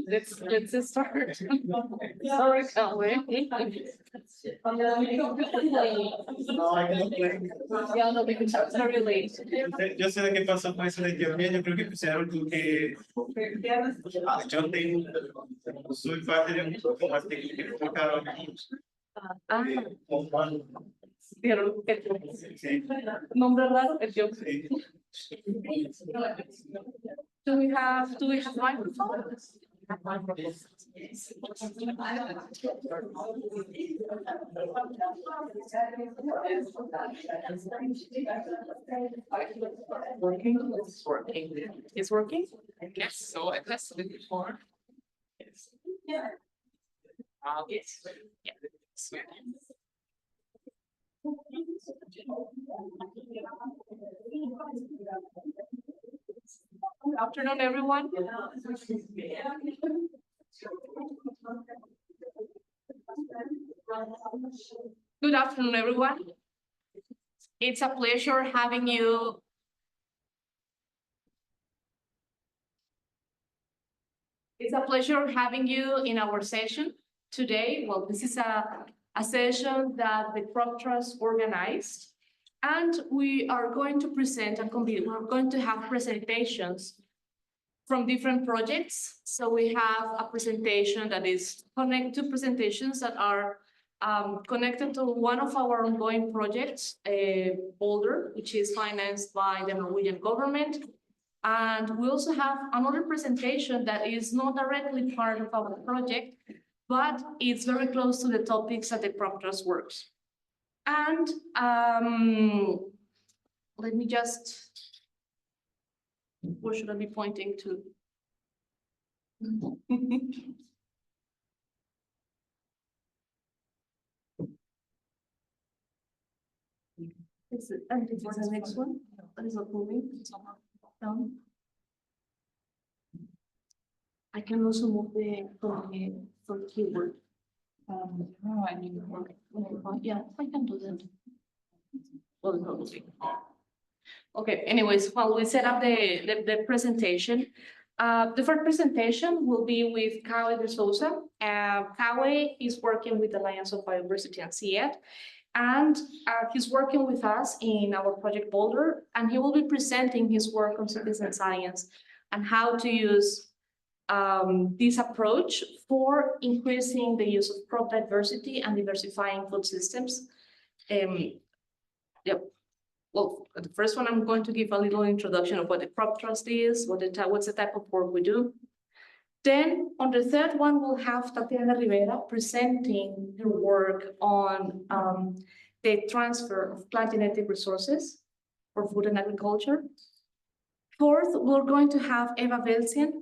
Let's start. Sorry, can't wait. Yeah, no, because it's very late. Yo sé de qué pasó con eso de Georgia, yo creo que pusieron que yo tengo, soy parte de un grupo artículo que enfocaron Ah, con pero nombre raro, el yo. Do we have microphones? Working? It's working. It's working? I guess so. I tested it before. Yes. Yeah. Yes. Yeah. Sweet. Good afternoon, everyone. Good afternoon, everyone. It's a pleasure having you. It's a pleasure having you in our session today. Well, this is a session that the CropTrust organized, and we are going to present and we're going to have presentations from different projects. So we have a presentation that is connected to presentations that are connected to one of our ongoing projects, Boulder, which is financed by the Norwegian government. And we also have another presentation that is not directly part of our project, but it's very close to the topics that the CropTrust works. And let me just, where should I be pointing to? Is it, and this is the next one, that is not moving. Down. I can also move the from keyboard. No, I mean, Yeah, I can do that. Well, it's not moving. Okay, anyways, while we set up the presentation, the first presentation will be with Kawe de Souza. Kawe is working with the Alliance of Biodiversity and CIET, and he's working with us in our project Boulder, and he will be presenting his work on citizen science and how to use this approach for increasing the use of crop diversity and diversifying food systems. Yep. Well, the first one, I'm going to give a little introduction of what the CropTrust is, what's the type of work we do. Then on the third one, we'll have Tatiana Rivera presenting her work on the transfer of plant genetic resources for food and agriculture. Fourth, we're going to have Eva Belsian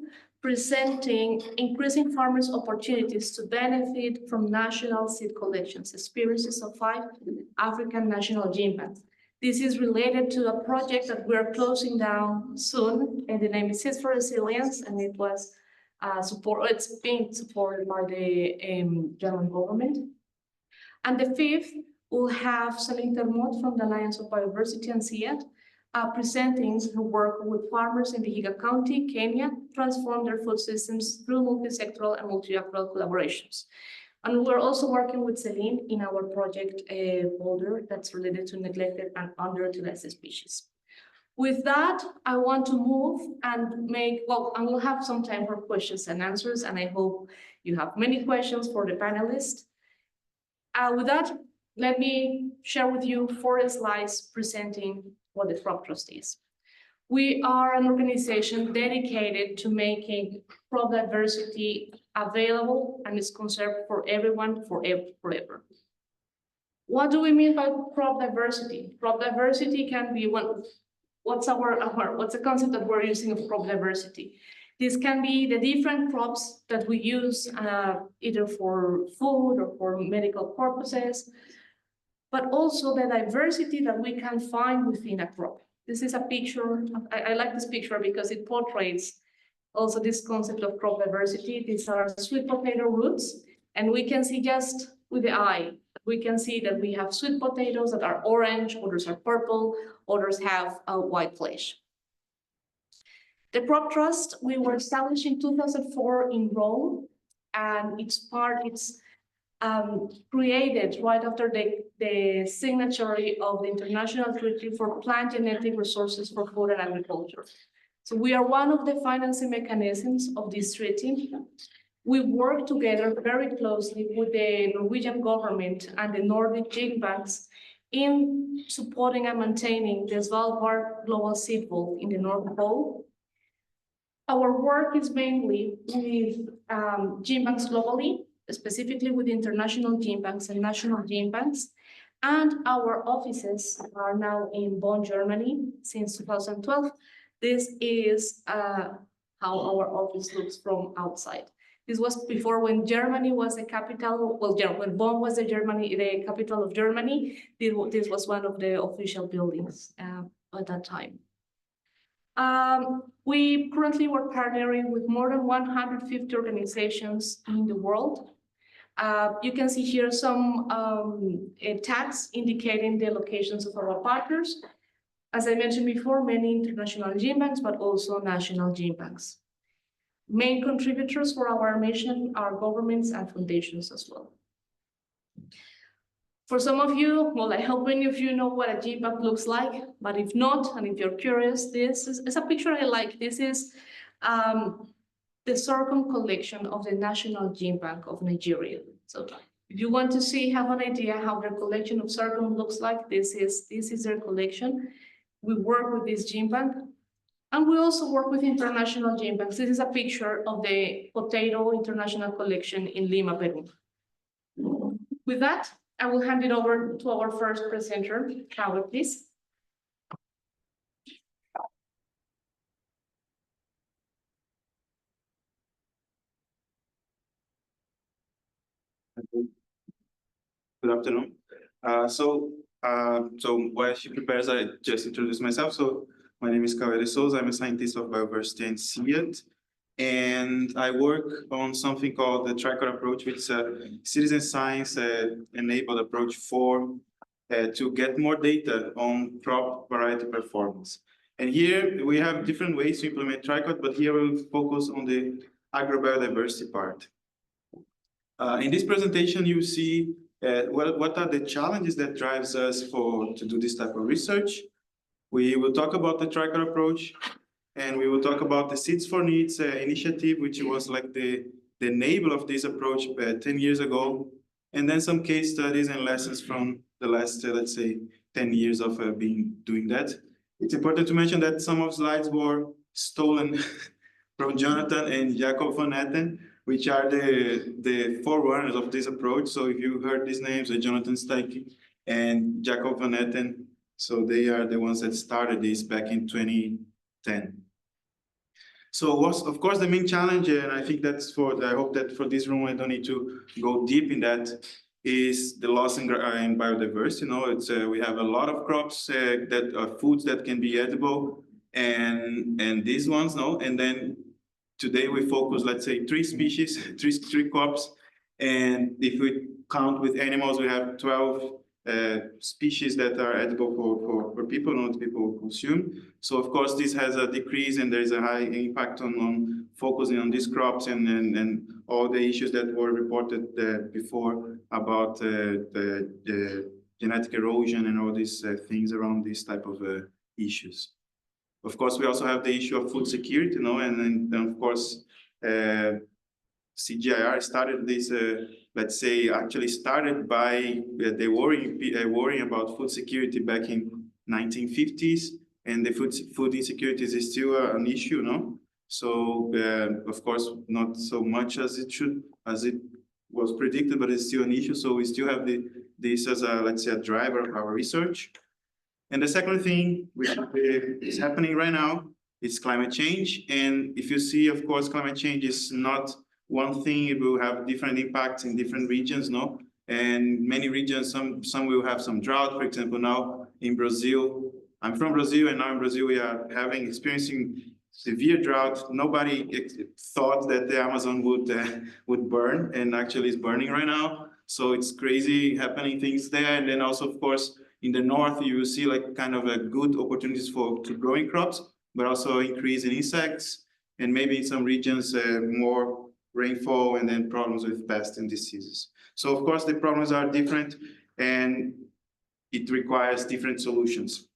presenting increasing farmers' opportunities to benefit from national seed collections, experiences of 5 African national gene banks. This is related to a project that we're closing down soon, and the name is Seeds for Resilience, and it was it's being supported by the German government. And the fifth, we'll have Celine Termot from the Alliance of Biodiversity and CIET, presenting her work with farmers in Vihiga County, Kenya, transform their food systems through multi-sectoral and multilateral collaborations. And we're also working with Celine in our project Boulder that's related to neglected and underutilized species. With that, I want to move and and we'll have some time for questions and answers, and I hope you have many questions for the panelists. With that, let me share with you 4 slides presenting what the CropTrust is. We are an organization dedicated to making crop diversity available and is conserved for everyone forever. What do we mean by crop diversity? Crop diversity can be what's the concept that we're using of crop diversity? This can be the different crops that we use either for food or for medical purposes, but also the diversity that we can find within a crop. This is a picture, I like this picture because it portrays also this concept of crop diversity. These are sweet potato roots, and we can see just with the eye, we can see that we have sweet potatoes that are orange, others are purple, others have a white flesh. The CropTrust, we were established in 2004 in Rome, and it's created right after the signature of the International Treaty for Plant Genetic Resources for Food and Agriculture. So we are one of the financing mechanisms of this treaty. We work together very closely with the Norwegian government and the Nordic gene banks in supporting and maintaining the Svalbard Global Seed Vault in the North Pole. Our work is mainly with gene banks globally, specifically with international gene banks and national gene banks. And our offices are now in Bonn, Germany since 2012. This is how our office looks from outside. This was before when Germany was the capital, well, when Bonn was the capital of Germany. This was one of the official buildings at that time. We currently were partnering with more than 150 organizations in the world. You can see here some tags indicating the locations of our partners. As I mentioned before, many international gene banks, but also national gene banks. Main contributors for our mission are governments and foundations as well. For some of you, well, I hope many of you know what a gene bank looks like, but if not, and if you're curious, this is a picture I like. This is the sorghum collection of the National Gene Bank of Nigeria. So if you want to have an idea how their collection of sorghum looks like, this is their collection. We work with this gene bank. And we also work with international gene banks. This is a picture of the Potato International Collection in Lima, Peru. With that, I will hand it over to our first presenter, Howard, please. Good afternoon. So while she prepares, I just introduce myself. So my name is Cauê de Souza. I'm a scientist of biodiversity and CIAT. And I work on something called the Tricot approach, which is a citizen science enabled approach to get more data on crop variety performance. And here we have different ways to implement Tricot, but here we'll focus on the agrobiodiversity part. In this presentation, you see what are the challenges that drives us to do this type of research. We will talk about the Tricot approach, and we will talk about the Seeds for Needs initiative, which was like the enabler of this approach 10 years ago, and then some case studies and lessons from the last, let's say, 10 years of doing that. It's important to mention that some of slides were stolen from Jonathan and Jacob van Etten, which are the forerunners of this approach. So if you heard these names, Jonathan Steichen and Jacob van Etten, so they are the ones that started this back in 2010. So of course, the main challenge, and I think that's I hope that for this room, I don't need to go deep in that, is the loss in biodiversity. You know, it's we have a lot of crops that are foods that can be edible, and these ones, no, and then today we focus, let's say, three species, three crops, and if we count with animals, we have 12 species that are edible for people, not people consume. So of course, this has a decrease, and there is a high impact on focusing on these crops and all the issues that were reported before about the genetic erosion and all these things around these type of issues. Of course, we also have the issue of food security, you know, and of course, CGIAR started this, let's say, actually started by the worrying about food security back in 1950s, and the food insecurity is still an issue, no? So, of course, not so much as it was predicted, but it's still an issue. So we still have this as a, let's say, a driver of our research. And the second thing which is happening right now is climate change. And if you see, of course, climate change is not one thing. It will have different impacts in different regions, no? And many regions, some will have some drought. For example, now in Brazil, I'm from Brazil, and now in Brazil we are experiencing severe drought. Nobody thought that the Amazon would burn, and actually it's burning right now. So it's crazy happening things there. And then also, of course, in the north, you will see like kind of a good opportunities to growing crops, but also increase in insects, and maybe in some regions more rainfall, and then problems with pests and diseases. So of course the problems are different, and it requires different solutions.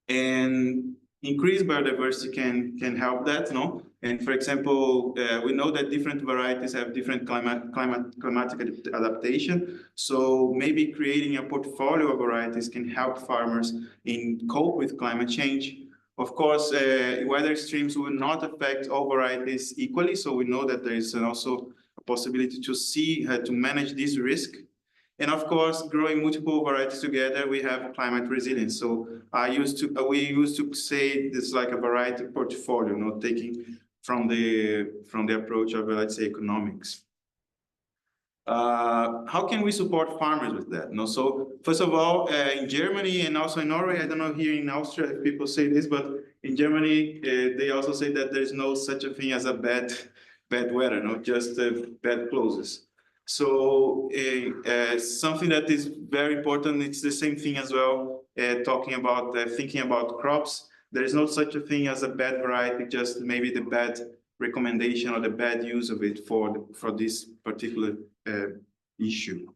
And increased biodiversity can help that, no? And for example, we know that different varieties have different climatic adaptation. So maybe creating a portfolio of varieties can help farmers in cope with climate change. Of course, weather extremes will not affect all varieties equally. So we know that there is also a possibility to see how to manage this risk. And of course, growing multiple varieties together, we have climate resilience. So we used to say this like a variety portfolio, not taking from the approach of, let's say, economics. How can we support farmers with that? No, so first of all, in Germany and also in Norway, I don't know here in Austria if people say this, but in Germany, they also say that there's no such a thing as a bad weather, no, just bad closes. So something that is very important, it's the same thing as well, talking about thinking about crops. There is no such a thing as a bad variety, just maybe the bad recommendation or the bad use of it for this particular issue.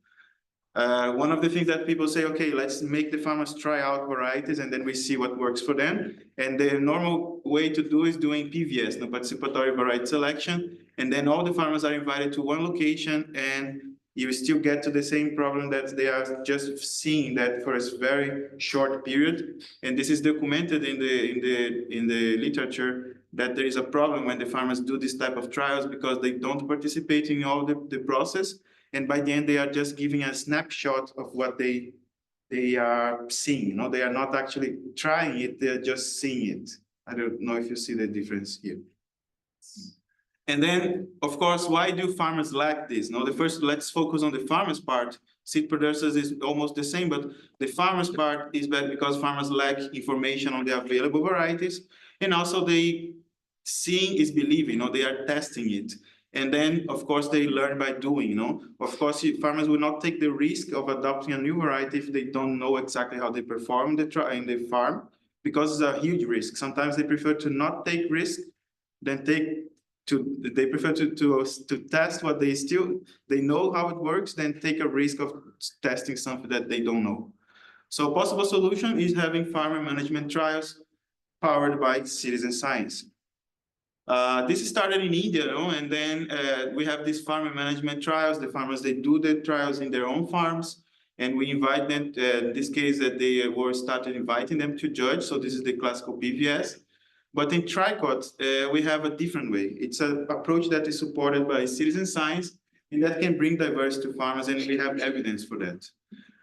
One of the things that people say, okay, let's make the farmers try out varieties and then we see what works for them. And the normal way to do is doing PVS, no, participatory variety selection. And then all the farmers are invited to one location, and you still get to the same problem that they are just seeing that for a very short period. And this is documented in the literature that there is a problem when the farmers do this type of trials because they don't participate in all the process. And by the end, they are just giving a snapshot of what they are seeing. You know, they are not actually trying it, they're just seeing it. I don't know if you see the difference here. And then, of course, why do farmers lack this? Now, let's focus on the farmers part. Seed producers is almost the same, but the farmers part is bad because farmers lack information on the available varieties. And also seeing is believing, they are testing it. And then, of course, they learn by doing, Of course, farmers will not take the risk of adopting a new variety if they don't know exactly how they perform in the farm, because it's a huge risk. Sometimes they prefer to not take risk than they prefer to test what they know how it works, than take a risk of testing something that they don't know. So a possible solution is having farmer management trials powered by citizen science. This started in India, and then we have these farmer management trials. The farmers, they do the trials in their own farms, and we invite them, in this case, that they started inviting them to judge. So this is the classical PVS. But in TriCot, we have a different way. It's an approach that is supported by citizen science, and that can bring diversity to farmers, and we have evidence for that.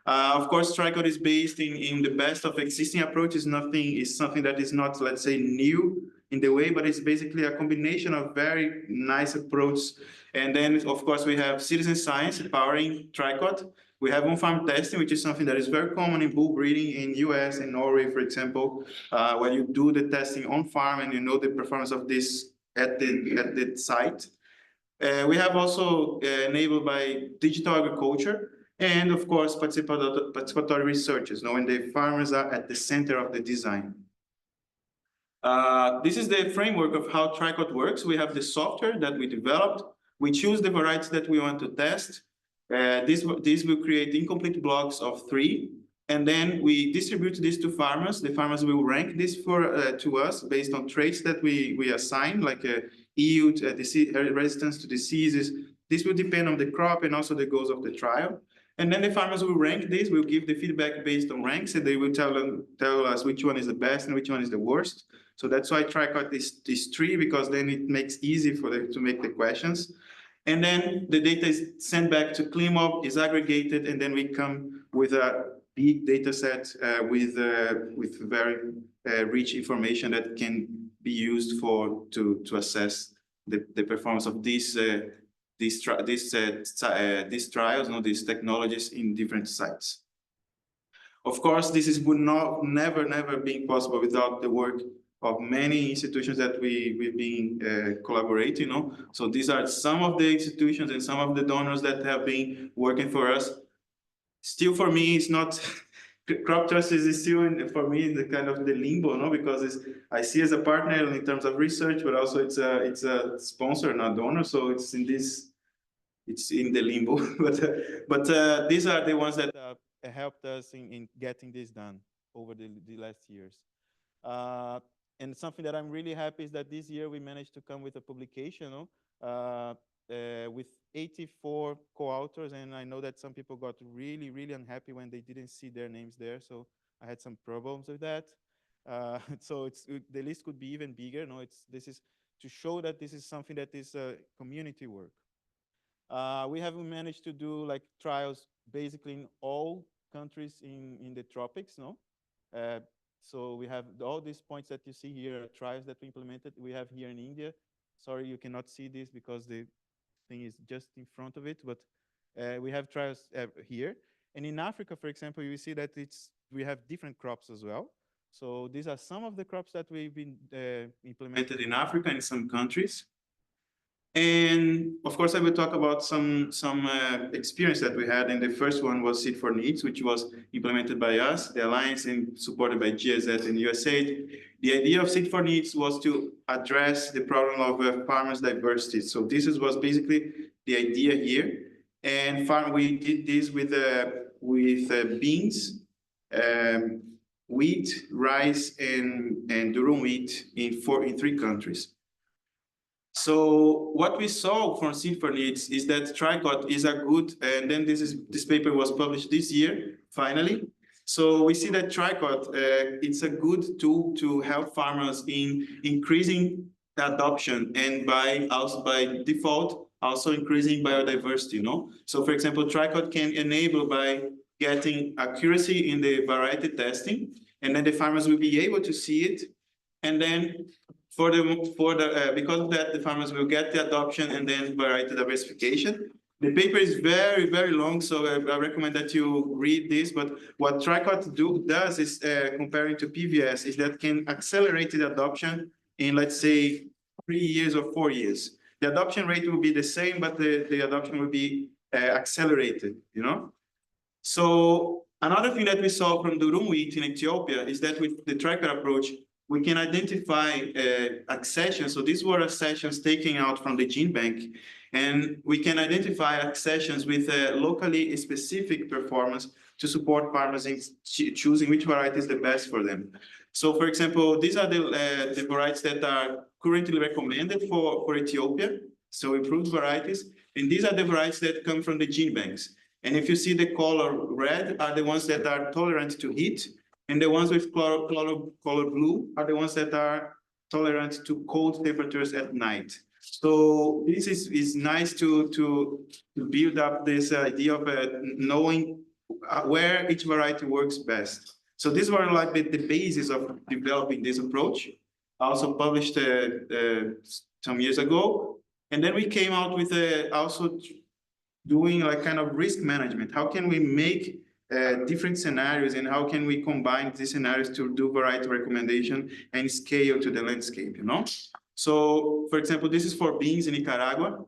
Of course, TriCot is based in the best of existing approaches. It's something that is not, let's say, new in the way, but it's basically a combination of very nice approaches. And then, of course, we have citizen science powering TriCot. We have on-farm testing, which is something that is very common in bull breeding in US and Norway, for example, where you do the testing on farm and you know the performance of this at the site. We have also enabled by digital agriculture and, of course, participatory researchers, when the farmers are at the center of the design. This is the framework of how TriCot works. We have the software that we developed. We choose the varieties that we want to test. This will create incomplete blocks of 3, and then we distribute this to farmers. The farmers will rank this to us based on traits that we assign, like yield, resistance to diseases. This will depend on the crop and also the goals of the trial. And then the farmers will rank this. We'll give the feedback based on ranks, and they will tell us which one is the best and which one is the worst. So that's why TriCot is 3, because then it makes easy for them to make the questions. And then the data is sent back to CleanUp, is aggregated, and then we come with a big data set with very rich information that can be used to assess the performance of these trials, these technologies in different sites. Of course, would never be possible without the work of many institutions that we've been collaborating. So these are some of the institutions and some of the donors that have been working for us. Still, for me, it's not. CropTrust is still, for me, in the kind of the limbo, because I see as a partner in terms of research, but also it's a sponsor, not donor. So it's in the limbo. but these are the ones that helped us in getting this done over the last years. And something that I'm really happy is that this year we managed to come with a publication with 84 co-authors, and I know that some people got really, really unhappy when they didn't see their names there, so I had some problems with that. So the list could be even bigger. This is to show that this is something that is community work. We have managed to do trials basically in all countries in the tropics, so we have all these points that you see here, trials that we implemented. We have here in India. Sorry, you cannot see this because the thing is just in front of it, but we have trials here. And in Africa, for example, you see that we have different crops as well. So these are some of the crops that we've been implemented in Africa in some countries. And of course, I will talk about some experience that we had. And the first one was Seed for Needs, which was implemented by us, the Alliance, and supported by GIZ and USAID. The idea of Seed for Needs was to address the problem of farmers' diversity. So this was basically the idea here. And we did this with beans, wheat, rice, and durum wheat in 3 countries. So what we saw from Seed for Needs is that tricot is a good, and then this paper was published this year, finally. So we see that tricot, it's a good tool to help farmers in increasing adoption and by default, also increasing biodiversity, you know? So for example, tricot can enable by getting accuracy in the variety testing, and then the farmers will be able to see it. And then because of that, the farmers will get the adoption and then variety diversification. The paper is very, very long, so I recommend that you read this. But what tricot does is, comparing to PVS, is that can accelerate the adoption in, let's say, 3 years or 4 years. The adoption rate will be the same, but the adoption will be accelerated, you know? So another thing that we saw from durum wheat in Ethiopia is that with the tricot approach, we can identify accessions. So these were accessions taken out from the gene bank, and we can identify accessions with locally specific performance to support farmers in choosing which variety is the best for them. So for example, these are the varieties that are currently recommended for Ethiopia, so improved varieties, and these are the varieties that come from the gene banks. And if you see the color red are the ones that are tolerant to heat, and the ones with color blue are the ones that are tolerant to cold temperatures at night. So this is nice to build up this idea of knowing where each variety works best. So these were like the basis of developing this approach. Also published some years ago. And then we came out with also doing like kind of risk management. How can we make different scenarios, and how can we combine these scenarios to do variety recommendation and scale to the landscape, you know? So for example, this is for beans in Nicaragua.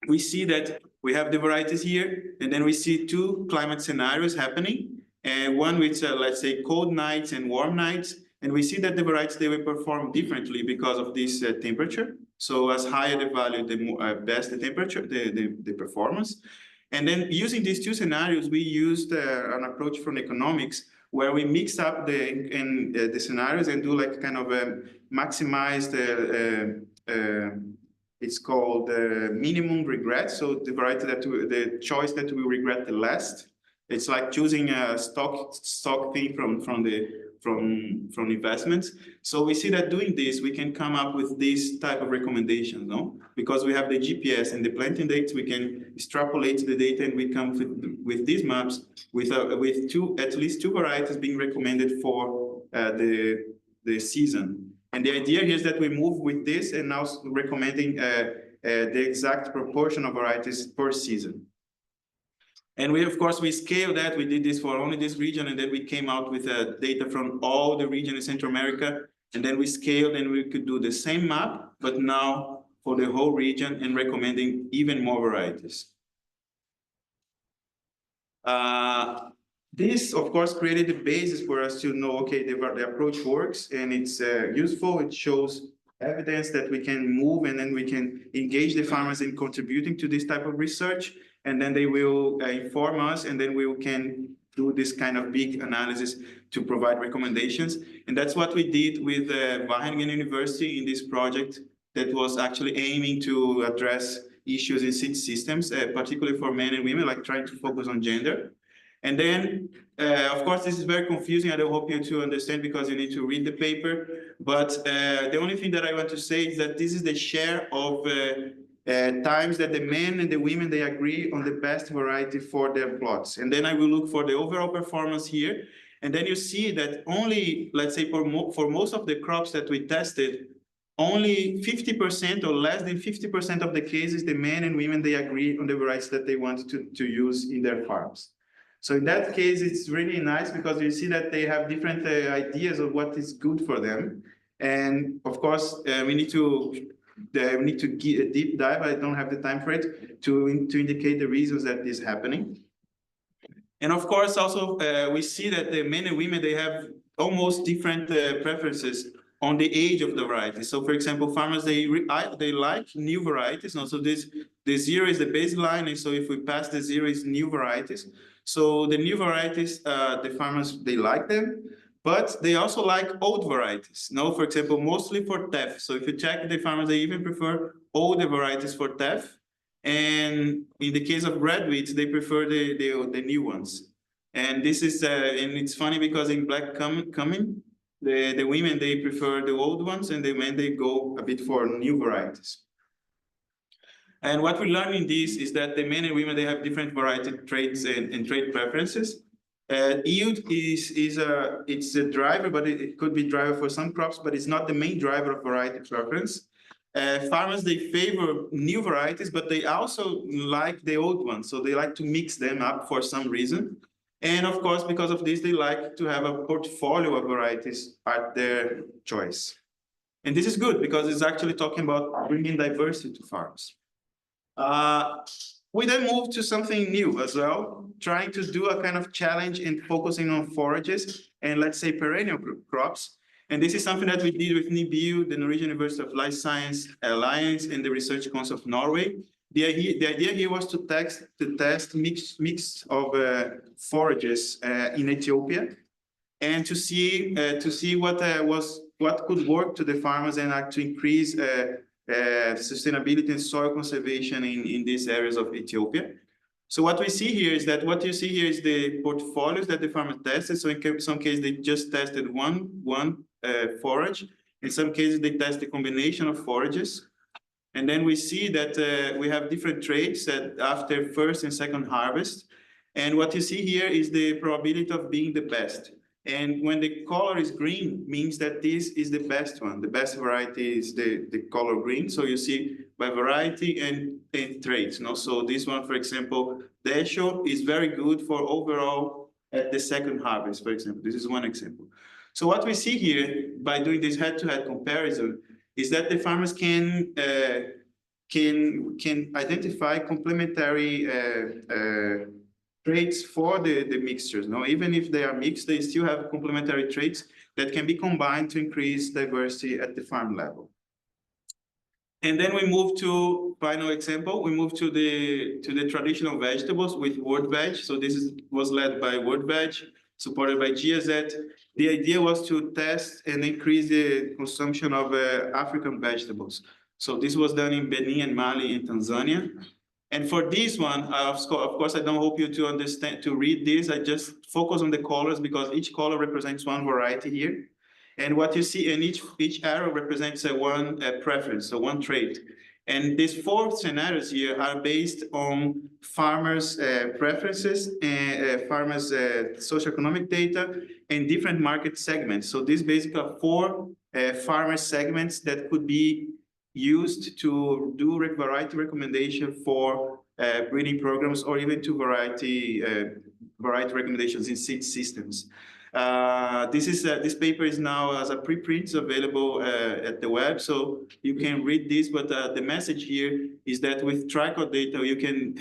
We see that we have the varieties here, and then we see two climate scenarios happening, and one with let's say cold nights and warm nights. And we see that the varieties, they will perform differently because of this temperature. So as higher the value, the more, best the temperature, the performance. And then using these two scenarios, we used an approach from economics where we mix up the scenarios and do like kind of a maximized, it's called minimum regret. So the variety the choice that we regret the least. It's like choosing a stock thing from investments. So we see that doing this, we can come up with this type of recommendations, no? Because we have the GPS and the planting dates, we can extrapolate the data, and we come with these maps with at least two varieties being recommended for the season. And the idea here is that we move with this and now recommending the exact proportion of varieties per season. And we, of course, we scale that. We did this for only this region, and then we came out with data from all the region in Central America. And then we scaled, and we could do the same map, but now for the whole region and recommending even more varieties. This, of course, created the basis for us to know, okay, the approach works and it's useful. It shows evidence that we can move, and then we can engage the farmers in contributing to this type of research. And then they will inform us, and then we can do this kind of big analysis to provide recommendations. And that's what we did with Wageningen University in this project that was actually aiming to address issues in seed systems, particularly for men and women, like trying to focus on gender. And then, of course, this is very confusing. I don't hope you to understand because you need to read the paper. But the only thing that I want to say is that this is the share of times that the men and the women, they agree on the best variety for their plots. And then I will look for the overall performance here. And then you see that only, let's say for most of the crops that we tested, only 50% or less than 50% of the cases, the men and women, they agree on the varieties that they want to use in their farms. So in that case, it's really nice because you see that they have different ideas of what is good for them. And of course, we need to get a deep dive. I don't have the time for it to indicate the reasons that this is happening. And of course, also we see that the men and women, they have almost different preferences on the age of the variety. So for example, farmers, they like new varieties. And so the 0 is the baseline. And so if we pass the 0 is new varieties. So the new varieties, the farmers, they like them. But they also like old varieties. No, for example, mostly for teff. So if you check the farmers, they even prefer older varieties for teff. And in the case of red wheat, they prefer the new ones. And this is and it's funny because in black cumin, the women they prefer the old ones, and the men they go a bit for new varieties. And what we learn in this is that the men and women they have different variety traits and trait preferences. Yield it's a driver, but it could be driver for some crops, but it's not the main driver of variety preference. Farmers they favor new varieties, but they also like the old ones, so they like to mix them up for some reason. And of course, because of this, they like to have a portfolio of varieties at their choice. And this is good because it's actually talking about bringing diversity to farms. We then move to something new as well, trying to do a kind of challenge in focusing on forages and let's say perennial crops. And this is something that we did with NIBU, the Norwegian University of Life Science Alliance, and the Research Council of Norway. The idea here was to test mix of forages in Ethiopia, and to see what could work to the farmers and to increase sustainability and soil conservation in these areas of Ethiopia. So what we see here is that what you see here is the portfolios that the farmer tested. So in some cases they just tested one forage. In some cases they test the combination of forages. And then we see that we have different traits that after first and second harvest. And what you see here is the probability of being the best. And when the color is green, means that this is the best one. The best variety is the color green. So you see by variety and traits. No? So this one, for example, the Esho is very good for overall at the second harvest, for example. This is one example. So what we see here by doing this head-to-head comparison is that the farmers can identify complementary traits for the mixtures. No, even if they are mixed, they still have complementary traits that can be combined to increase diversity at the farm level. And then we move to final example. We move to the traditional vegetables with World Veg. So this was led by World Veg, supported by GIZ. The idea was to test and increase the consumption of African vegetables. So this was done in Benin and Mali and Tanzania. And for this one, of course, I don't hope you to understand, to read this. I just focus on the colors because each color represents one variety here. And what you see in each arrow represents one preference, so one trait. And these four scenarios here are based on farmers' preferences, and farmers' socioeconomic data, and different market segments. So these basically are four farmer segments that could be used to do variety recommendation for breeding programs, or even to variety recommendations in seed systems. This paper is now as a preprint available at the web, so you can read this. But the message here is that with tricot data, you can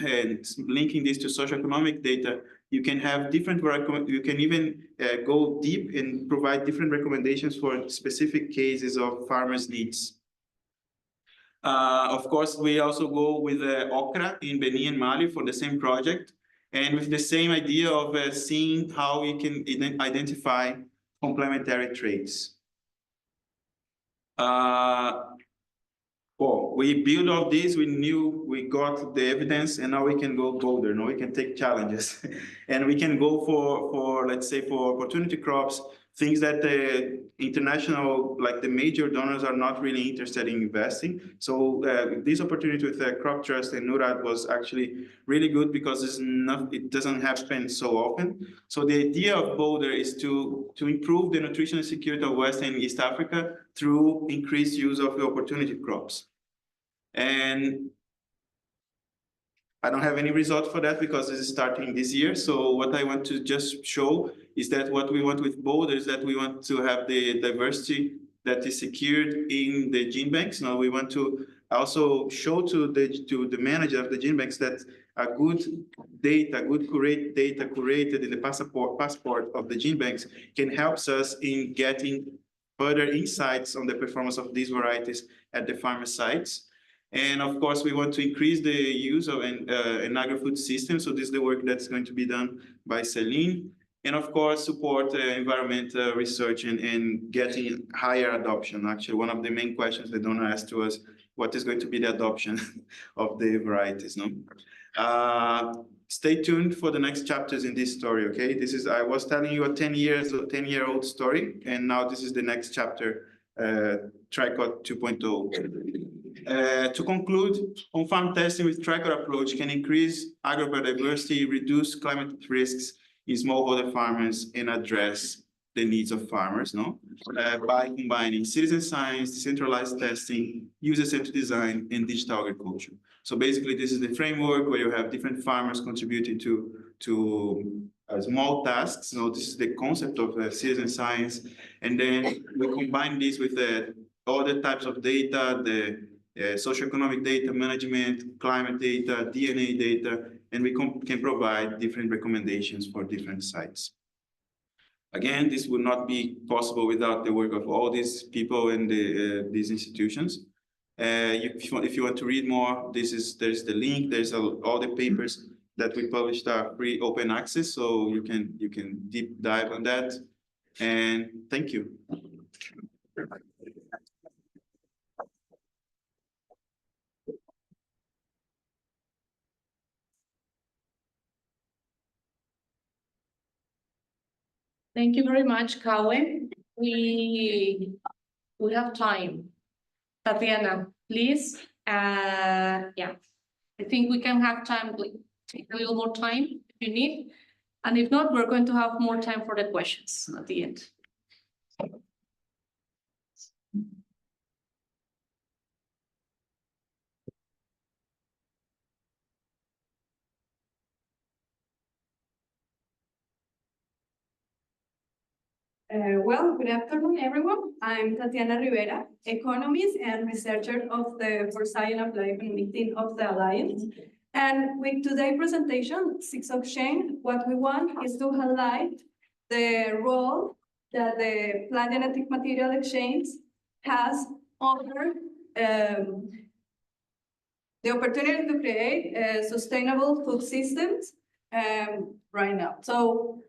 linking this to socioeconomic data. You can have different. You can even go deep and provide different recommendations for specific cases of farmers' needs. Of course, we also go with okra in Benin and Mali for the same project, and with the same idea of seeing how we can identify complementary traits. Well, we built all this, we knew we got the evidence, and now we can go bolder. Now we can take challenges and we can go for let's say, for opportunity crops, things that the international, like the major donors are not really interested in investing. So this opportunity with CropTrust and NURAD was actually really good because it doesn't happen so often. So the idea of Boulder is to improve the nutritional security of West and East Africa through increased use of the opportunity crops. And I don't have any results for that because this is starting this year. So what I want to just show is that what we want with Boulder is that we want to have the diversity that is secured in the gene banks. Now we want to also show to the manager of the gene banks that a good data, good data curated in the passport of the gene banks can help us in getting further insights on the performance of these varieties at the farmer sites. And of course, we want to increase the use of an agri-food system. So this is the work that's going to be done by Celine. And of course, support environmental research and getting higher adoption. Actually, one of the main questions the donor asked to us, what is going to be the adoption of the varieties, no? Stay tuned for the next chapters in this story, okay? I was telling you a 10-year-old story, and now this is the next chapter, Tricot 2.0. To conclude, on-farm testing with Tricot approach can increase agrobiodiversity, reduce climate risks in smallholder farmers, and address the needs of farmers, no? By combining citizen science, decentralized testing, user-centered design, and digital agriculture. So basically, this is the framework where you have different farmers contributing to small tasks. So this is the concept of citizen science. And then we combine this with other types of data, the socioeconomic data management, climate data, DNA data, and we can provide different recommendations for different sites. Again, this would not be possible without the work of all these people and these institutions. If you want to read more, there's the link. There's all the papers that we published are free open access, so you can deep dive on that. And thank you. Thank you very much, Kawe. We have time. Tatiana, please. Yeah, I think we can have time, take a little more time if you need. And if not, we're going to have more time for the questions at the end. Well, good afternoon, everyone. I'm Tatiana Rivera, economist and researcher of the Foresight and Applied Economic team of the Alliance. And with today's presentation, Six Exchange, what we want is to highlight the role that the plant genetic material exchange has over the opportunity to create sustainable food systems right now. So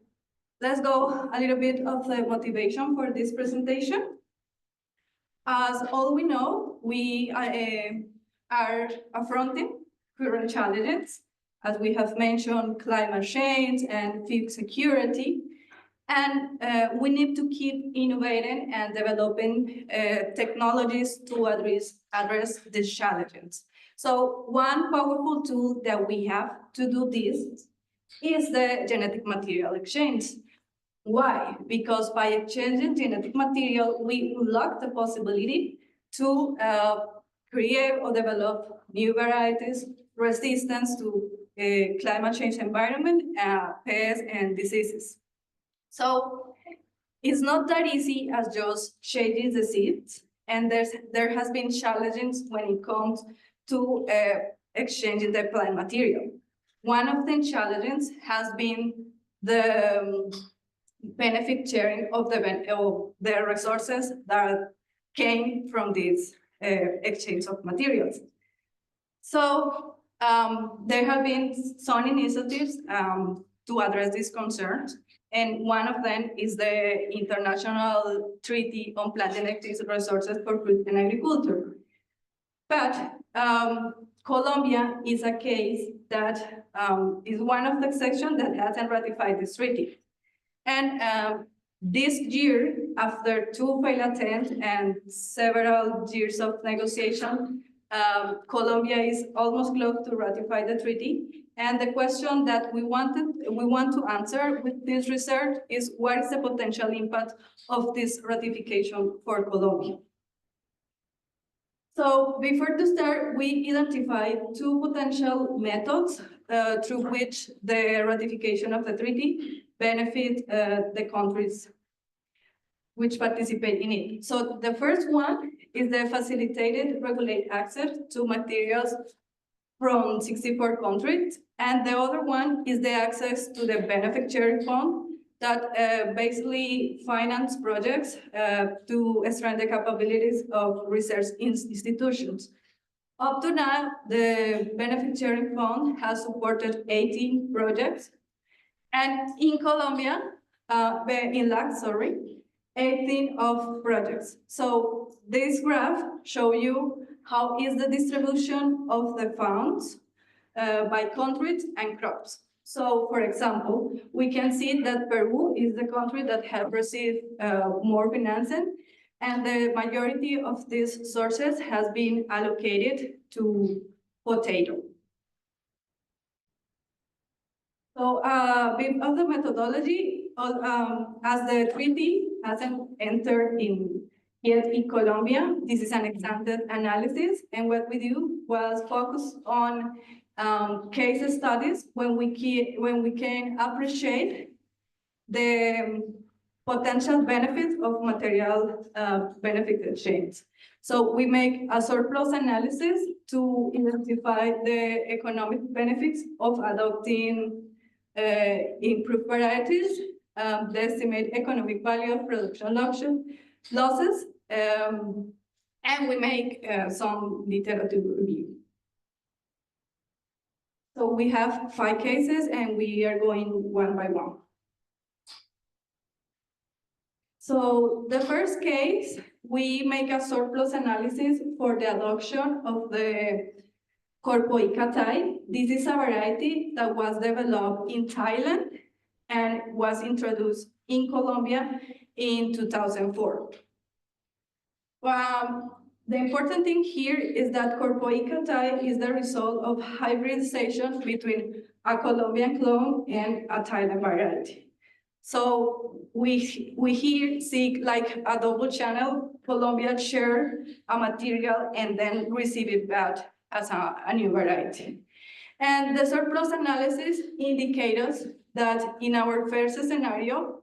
let's go a little bit of the motivation for this presentation. As all we know, we are affronting current challenges, as we have mentioned, climate change and food security. And we need to keep innovating and developing technologies to address these challenges. So one powerful tool that we have to do this is the genetic material exchange. Why? Because by exchanging genetic material, we unlock the possibility to create or develop new varieties resistant to climate change environment, pests, and diseases. So it's not that easy as just changing the seeds, and there has been challenges when it comes to exchanging the plant material. One of the challenges has been the benefit sharing of the resources that came from this exchange of materials. So there have been some initiatives to address these concerns, and one of them is the International Treaty on Plant Genetic Resources for Food and Agriculture. But Colombia is a case that is one of the sections that hasn't ratified this treaty. And this year, after 2 failed attempts and several years of negotiation, Colombia is almost close to ratify the treaty. And the question that we want to answer with this research is, what is the potential impact of this ratification for Colombia? So before to start, we identified 2 potential methods through which the ratification of the treaty benefit the countries which participate in it. So the first one is the facilitated regulated access to materials from 64 countries. And the other one is the access to the benefit sharing fund that basically finance projects to strengthen the capabilities of research institutions. Up to now, the benefit sharing fund has supported 18 projects. And in Colombia, in lack, sorry, 18 of projects. So this graph show you how is the distribution of the funds by countries and crops. So, for example, we can see that Peru is the country that has received more financing, and the majority of these sources has been allocated to potato. So a bit of the methodology, as the treaty hasn't entered in yet in Colombia, this is an extended analysis, and what we do was focus on case studies when we can appreciate the potential benefits of material benefit exchange. So we make a surplus analysis to identify the economic benefits of adopting improved varieties, the estimate economic value of production losses, and we make some literature review. So we have 5 cases and we are going one by one. So the first case, we make a surplus analysis for the adoption of the Corpoica Thai. This is a variety that was developed in Thailand and was introduced in Colombia in 2004. The important thing here is that Corpoica Thai is the result of hybridization between a Colombian clone and a Thailand variety. So we here seek like a double channel. Colombia share a material and then receive it back as a new variety. And the surplus analysis indicates us that in our first scenario,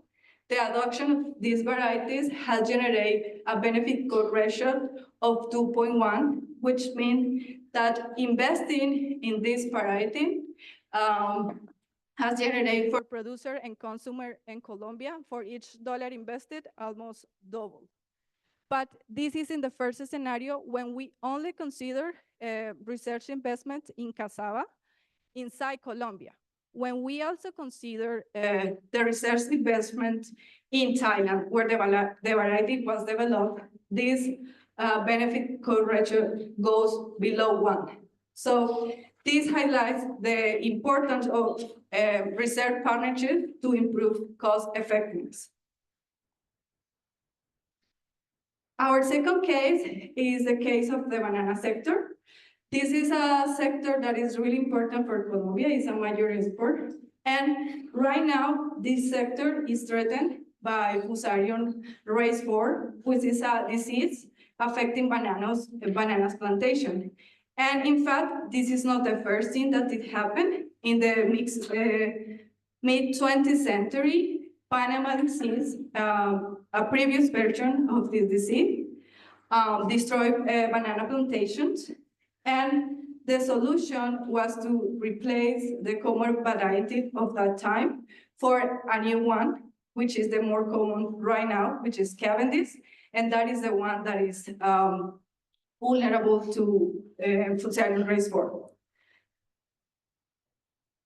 the adoption of these varieties has generated a benefit cost ratio of 2.1, which means that investing in this variety has generated for producer and consumer in Colombia for each dollar invested almost double. But this is in the first scenario when we only consider research investment in cassava inside Colombia. When we also consider the research investment in Thailand, where the variety was developed, this benefit cost ratio goes below 1. So this highlights the importance of research partnership to improve cost effectiveness. Our second case is the case of the banana sector. This is a sector that is really important for Colombia. It's a major export. And right now, this sector is threatened by Fusarium race 4, which is a disease affecting bananas plantation. And in fact, this is not the first thing that did happen. In the mid-20th century, Panama disease, a previous version of this disease, destroyed banana plantations. And the solution was to replace the common variety of that time for a new one, which is the more common right now, which is Cavendish. And that is the one that is vulnerable to Fusarium race 4.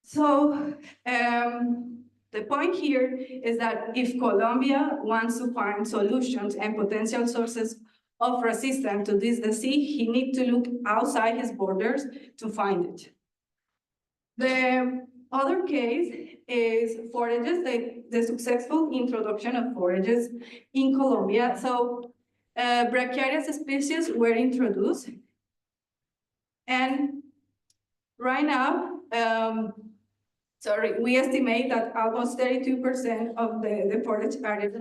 So the point here is that if Colombia wants to find solutions and potential sources of resistance to this disease, he needs to look outside his borders to find it. The other case is forages, the successful introduction of forages in Colombia. So Brachiarius species were introduced. And right now, we estimate that almost 32% of the forage area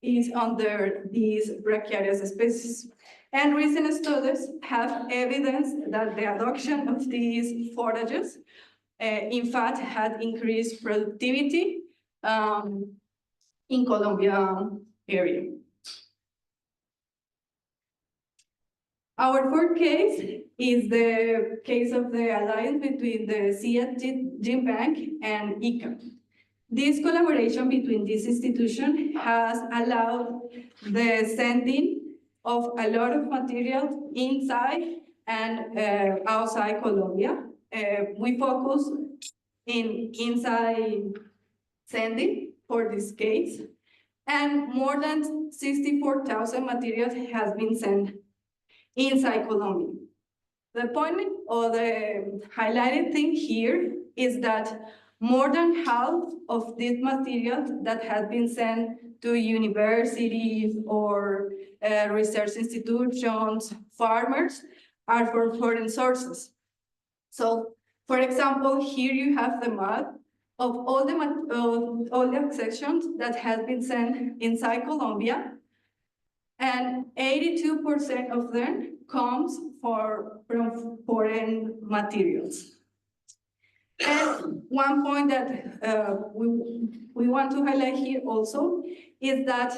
is under these Brachiarius species. And recent studies have evidence that the adoption of these forages, in fact, had increased productivity in Colombia area. Our fourth case is the case of the alliance between the SIAT Gene Bank and ICA. This collaboration between these institutions has allowed the sending of a lot of material inside and outside We focus in inside sending for this case, and more than 64,000 materials has been sent inside Colombia. The point or the highlighted thing here is that more than half of these materials that have been sent to universities or research institutions, farmers, are from foreign sources. So, for example, here you have the map of all the sections that have been sent inside Colombia, and 82% of them comes from foreign materials. And one point that we want to highlight here also is that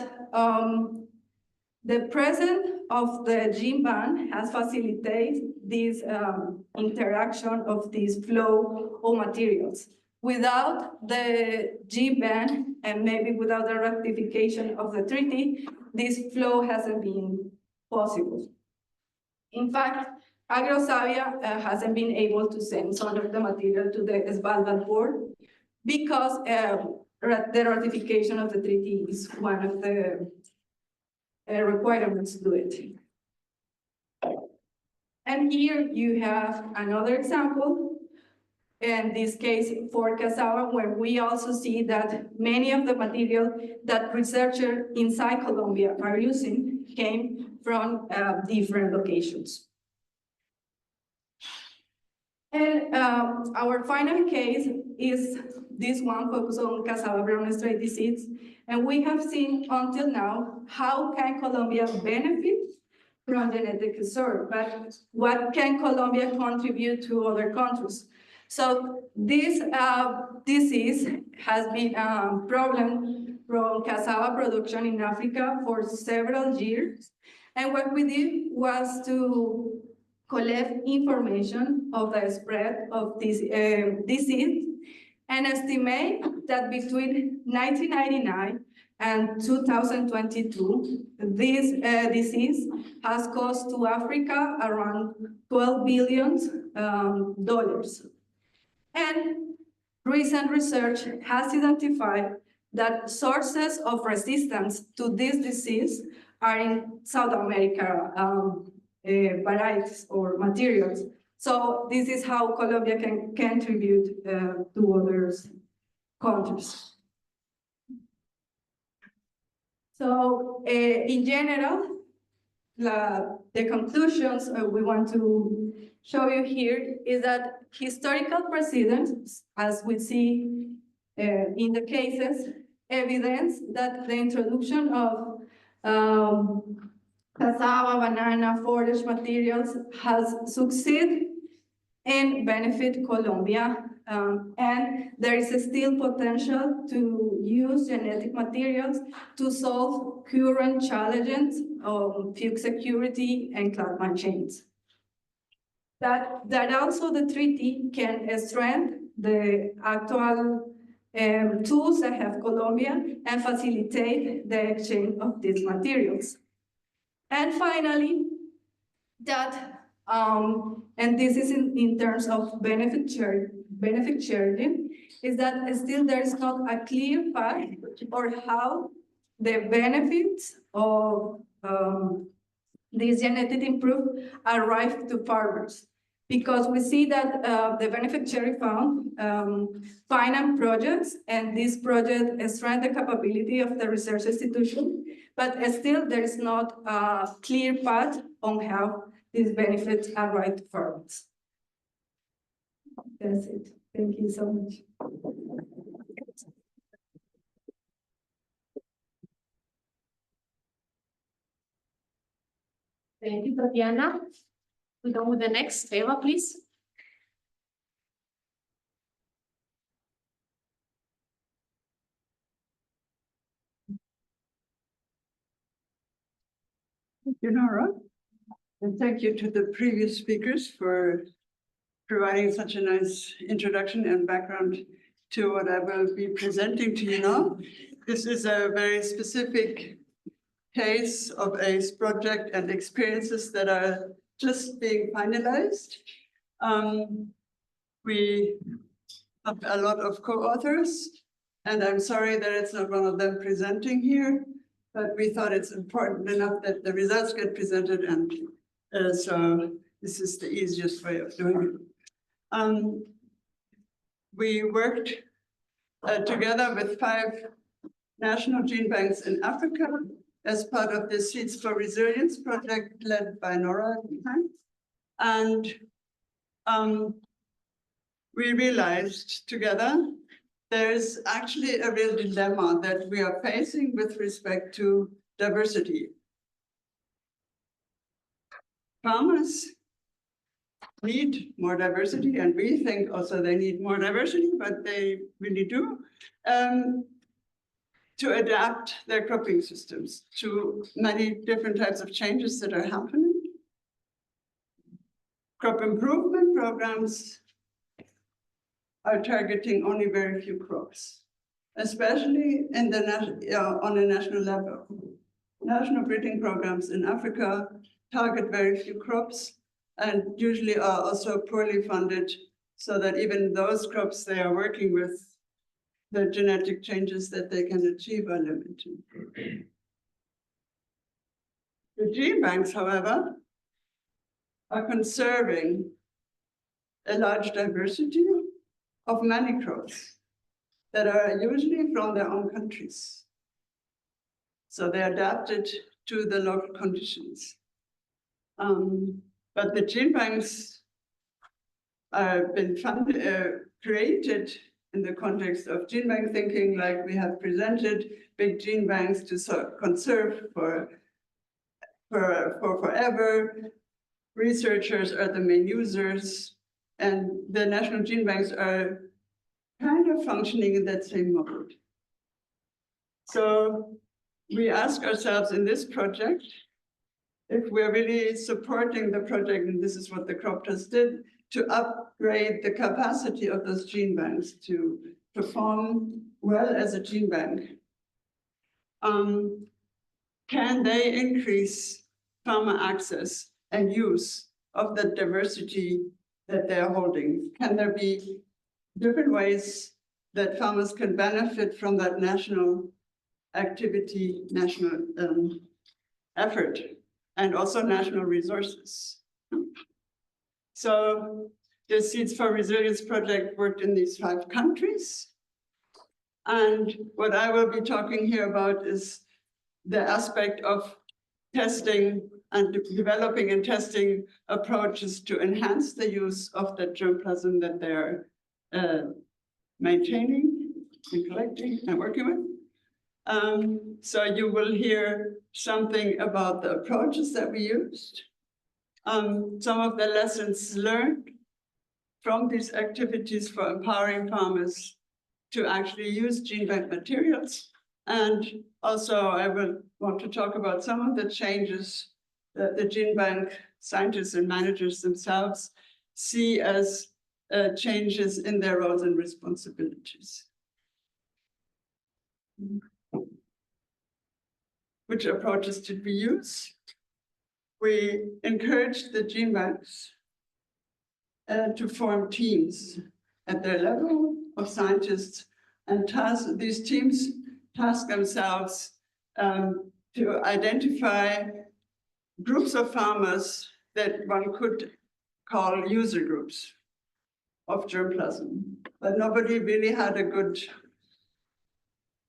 the presence of the gene ban has facilitated this interaction of this flow of materials. Without the gene ban and maybe without the ratification of the treaty, this flow hasn't been possible. In fact, AgroSavia hasn't been able to send some of the material to the Svalbard port because the ratification of the treaty is one of the requirements to do it. And here you have another example, in this case for cassava, where we also see that many of the material that researchers inside Colombia are using came from different locations. And our final case is this one focused on cassava brown stripe disease. And we have seen until now how can Colombia benefit from genetic research, but what can Colombia contribute to other countries? So this disease has been a problem from cassava production in Africa for several years. And what we did was to collect information of the spread of this disease and estimate that between 1999 and 2022, this disease has cost to Africa around $12 billion. And recent research has identified that sources of resistance to this disease are in South America varieties or materials. So this is how Colombia can contribute to other countries. So in general, the conclusions we want to show you here is that historical precedents, as we see in the cases, evidence that the introduction of cassava, banana, forage materials has succeeded and benefit Colombia. And there is still potential to use genetic materials to solve current challenges of food security and climate change. That also the treaty can strengthen the actual tools that have Colombia and facilitate the exchange of these materials. And finally, that and this is in terms of benefit sharing, is that still there is not a clear path or how the benefits of these genetic improvements arrive to farmers. Because we see that the benefit sharing fund finance projects, and this project strengthens the capability of the research institution, but still there is not a clear path on how these benefits arrive to farmers. That's it. Thank you so much. Thank you, Tatiana. We go with the next. Eva, please. Thank you, Nora. And thank you to the previous speakers for providing such a nice introduction and background to what I will be presenting to you now. This is a very specific case of a project and experiences that are just being finalized. We have a lot of co-authors, And I'm sorry that it's not one of them presenting here, but we thought it's important enough that the results get presented, and so this is the easiest way of doing it. We worked together with 5 national gene banks in Africa as part of the Seeds for Resilience project led by Nora. And we realized together there's actually a real dilemma that we are facing with respect to diversity. Farmers need more diversity, and we think also they need more diversity, but they really do, to adapt their cropping systems to many different types of changes that are happening. Crop improvement programs are targeting only very few crops, especially in the on a national level. National breeding programs in Africa target very few crops and usually are also poorly funded, so that even those crops they are working with, the genetic changes that they can achieve are limited. The gene banks, however, are conserving a large diversity of many crops that are usually from their own countries. So they're adapted to the local conditions. But the gene banks have been created in the context of gene bank thinking, like we have presented big gene banks to conserve for forever. Researchers are the main users, and the national gene banks are kind of functioning in that same mode. So we ask ourselves in this project, if we're really supporting the project, and this is what the CropTrust did, to upgrade the capacity of those gene banks to perform well as a gene bank. Can they increase farmer access and use of the diversity that they're holding? Can there be different ways that farmers can benefit from that national activity, national effort, and also national resources? So the Seeds for Resilience project worked in these 5 countries. And what I will be talking here about is the aspect of testing and developing and testing approaches to enhance the use of the germplasm that they're maintaining and collecting and working with. So you will hear something about the approaches that we used, some of the lessons learned from these activities for empowering farmers to actually use gene bank materials. And also I will want to talk about some of the changes that the gene bank scientists and managers themselves see as changes in their roles and responsibilities. Which approaches did we use? We encouraged the gene banks to form teams at their level of scientists, and these teams task themselves to identify groups of farmers that one could call user groups of germplasm. But nobody really had a good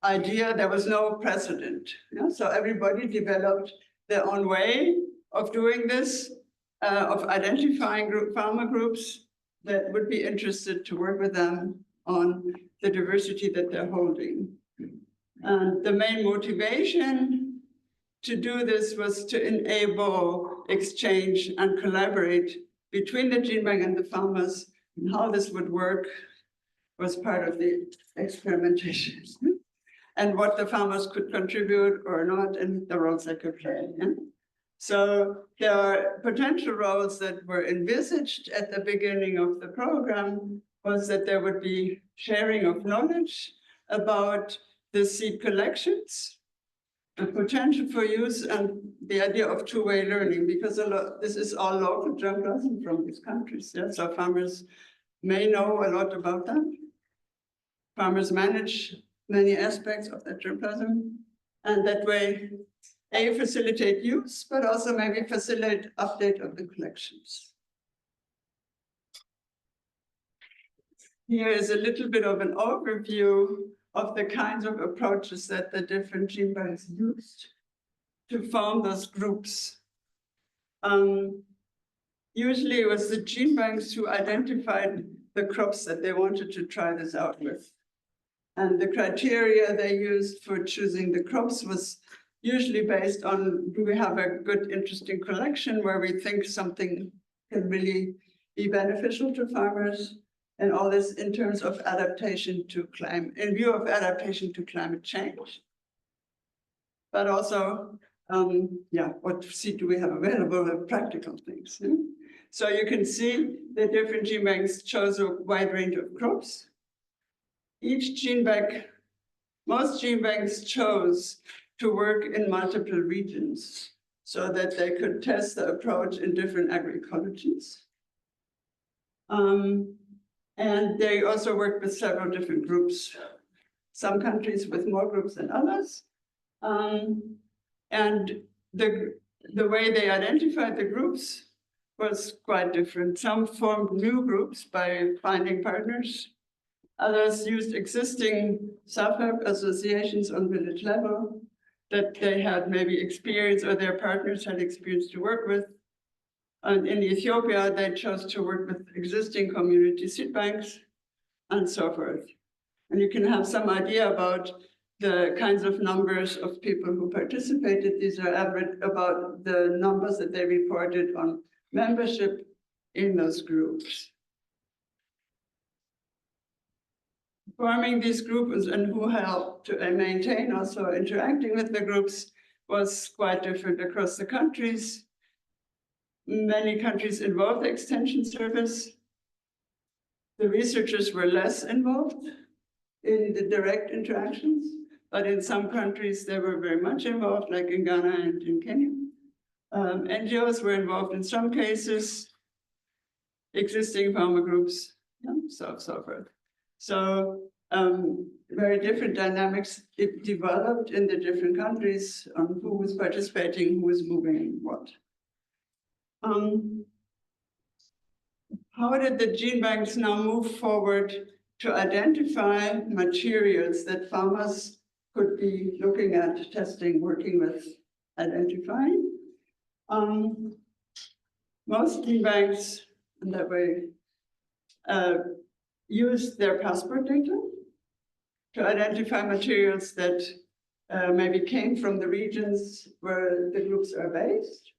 idea. There was no precedent. So everybody developed their own way of doing this, of identifying farmer groups that would be interested to work with them on the diversity that they're holding. And the main motivation to do this was to enable exchange and collaborate between the gene bank and the farmers. And how this would work was part of the experimentation. And what the farmers could contribute or not, and the roles they could play. So there are potential roles that were envisaged at the beginning of the program, was that there would be sharing of knowledge about the seed collections, the potential for use, and the idea of two-way learning, because this is all local germplasm from these countries. So farmers may know a lot about that. Farmers manage many aspects of the germplasm. And that way, facilitate use, but also maybe facilitate update of the collections. Here is a little bit of an overview of the kinds of approaches that the different gene banks used to form those groups. Usually it was the gene banks who identified the crops that they wanted to try this out with. And the criteria they used for choosing the crops was usually based on, do we have a good, interesting collection where we think something can really be beneficial to farmers? And all this in terms of adaptation to climate, in view of adaptation to climate change. But also, what seed do we have available of practical things? So you can see the different gene banks chose a wide range of crops. Each gene bank, most gene banks chose to work in multiple regions so that they could test the approach in different agroecologies. And they also worked with several different groups, some countries with more groups than others. And the way they identified the groups was quite different. Some formed new groups by finding partners. Others used existing self-help associations on village level that they had maybe experience or their partners had experience to work with. And in Ethiopia, they chose to work with existing community seed banks and so forth. And you can have some idea about the kinds of numbers of people who participated. These are average about the numbers that they reported on membership in those groups. Forming these groups and who helped to maintain also interacting with the groups was quite different across the countries. Many countries involved the extension service. The researchers were less involved in the direct interactions, but in some countries they were very much involved, like in Ghana and in Kenya. NGOs were involved in some cases, existing farmer groups, so forth. So very different dynamics developed in the different countries on who was participating, who was moving what. How did the gene banks now move forward to identify materials that farmers could be looking at, testing, working with, identifying? Most gene banks, in that way, used their passport data to identify materials that maybe came from the regions where the groups are based.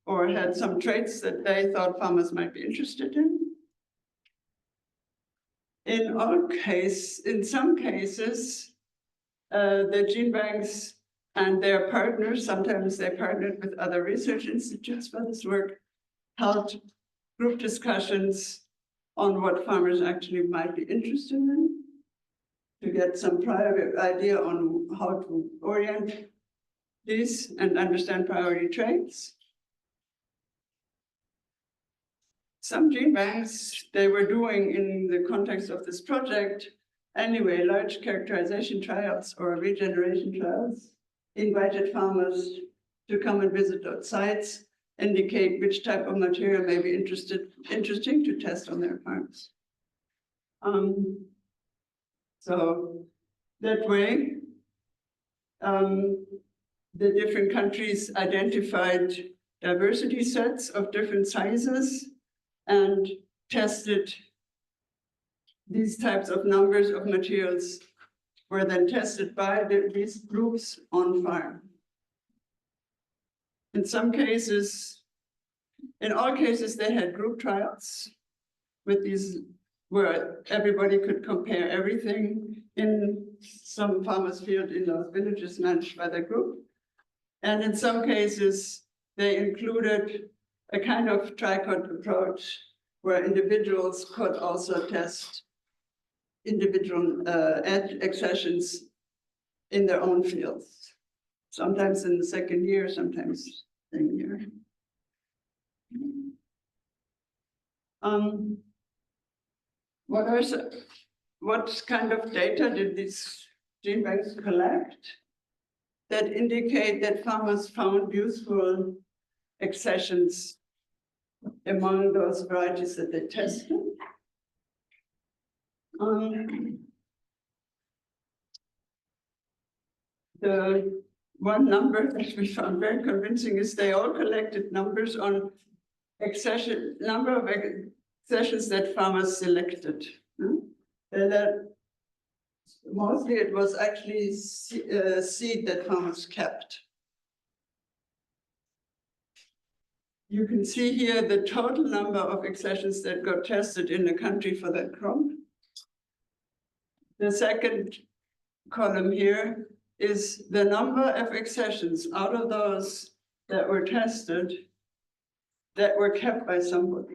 Or had some traits that they thought farmers might be interested in. In some cases, the gene banks and their partners, sometimes they partnered with other research institutes for this work, held group discussions on what farmers actually might be interested in, to get some prior idea on how to orient these and understand priority traits. Some gene banks, they were doing in the context of this project, anyway, large characterization trials or regeneration trials, invited farmers to come and visit those sites, indicate which type of material may be interesting to test on their farms. So that way, the different countries identified diversity sets of different sizes and tested these types of numbers of materials were then tested by these groups on farm. In some cases, in all cases, they had group trials with these where everybody could compare everything in some farmers' field in those villages managed by the group. And in some cases, they included a kind of tricot approach where individuals could also test individual accessions in their own fields, sometimes in the second year, sometimes same year. what kind of data did these gene banks collect that indicate that farmers found useful accessions among those varieties that they tested? The one number that we found very convincing is they all collected numbers on number of accessions that farmers selected. And that mostly it was actually seed that farmers kept. You can see here the total number of accessions that got tested in the country for that crop. The second column here is the number of accessions out of those that were tested that were kept by somebody.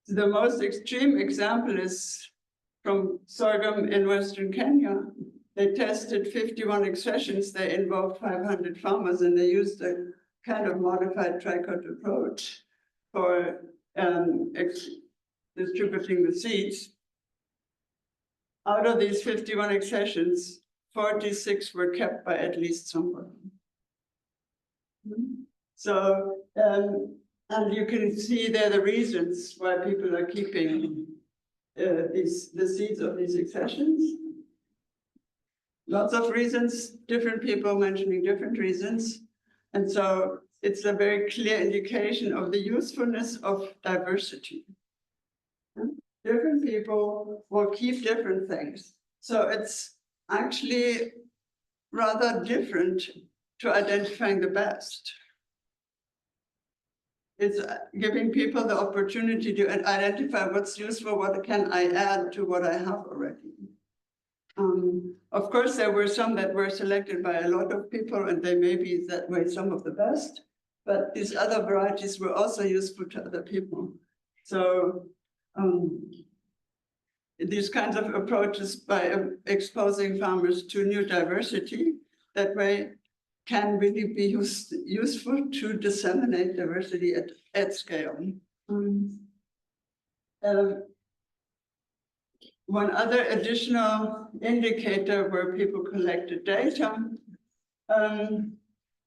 The most extreme example is from sorghum in Western Kenya. They tested 51 accessions. They involved 500 farmers, and they used a kind of modified tricot approach for distributing the seeds. Out of these 51 accessions, 46 were kept by at least somebody. So, and you can see there the reasons why people are keeping the seeds of these accessions. Lots of reasons, different people mentioning different reasons. And so it's a very clear indication of the usefulness of diversity. Different people will keep different things. So it's actually rather different to identifying the best. It's giving people the opportunity to identify what's useful, what can I add to what I have already. Of course, there were some that were selected by a lot of people, and they may be that way some of the best, but these other varieties were also useful to other people. So these kinds of approaches by exposing farmers to new diversity, that way can really be useful to disseminate diversity at scale. One other additional indicator where people collected data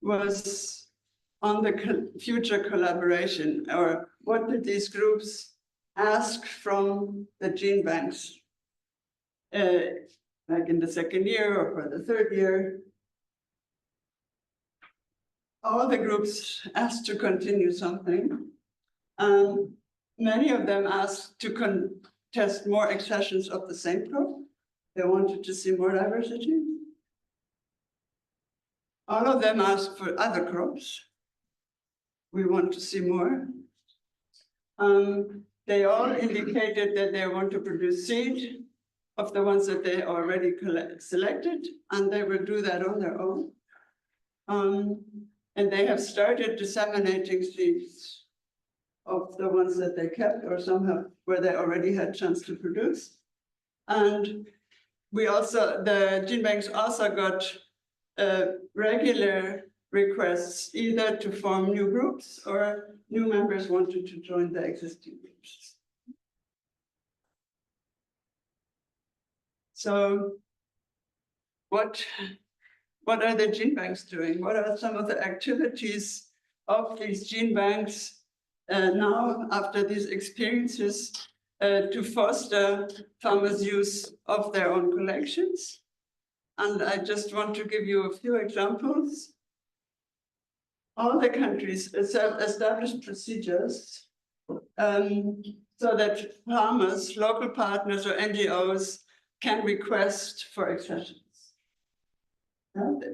was on the future collaboration, or what did these groups ask from the gene banks, like in the second year or for the third year. All the groups asked to continue something. Many of them asked to contest more accessions of the same crop. They wanted to see more diversity. All of them asked for other crops. We want to see more. They all indicated that they want to produce seed of the ones that they already selected, and they will do that on their own. And they have started disseminating seeds of the ones that they kept, or some have where they already had chance to produce. And we also, the gene banks also got regular requests either to form new groups or new members wanted to join the existing groups. So what are the gene banks doing? What are some of the activities of these gene banks now after these experiences to foster farmers' use of their own collections? And I just want to give you a few examples. All the countries established procedures so that farmers, local partners, or NGOs can request for accessions.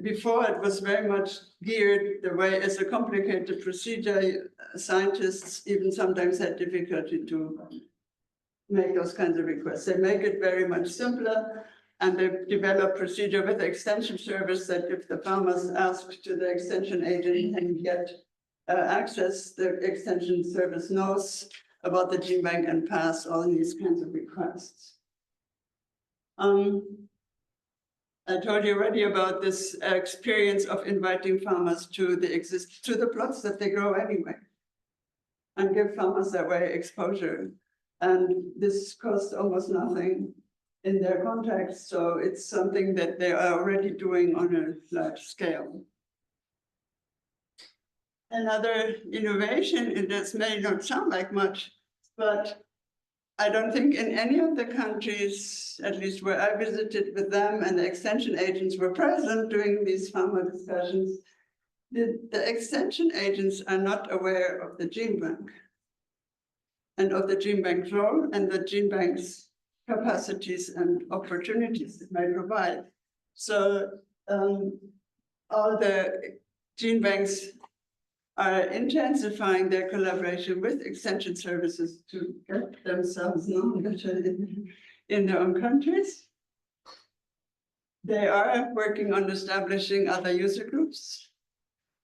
Before, it was very much geared the way as a complicated procedure. Scientists even sometimes had difficulty to make those kinds of requests. They make it very much simpler, and they develop procedure with the extension service that if the farmers ask to the extension agent and get access, the extension service knows about the gene bank and pass all these kinds of requests. I told you already about this experience of inviting farmers to the plots that they grow anyway, and give farmers that way exposure. And this costs almost nothing in their context, so it's something that they are already doing on a large scale. Another innovation, and this may not sound like much, but I don't think in any of the countries, at least where I visited with them and the extension agents were present during these farmer discussions, the extension agents are not aware of the gene bank and of the gene bank's role and the gene bank's capacities and opportunities it may provide. So all the gene banks are intensifying their collaboration with extension services to get themselves known better in their own countries. They are working on establishing other user groups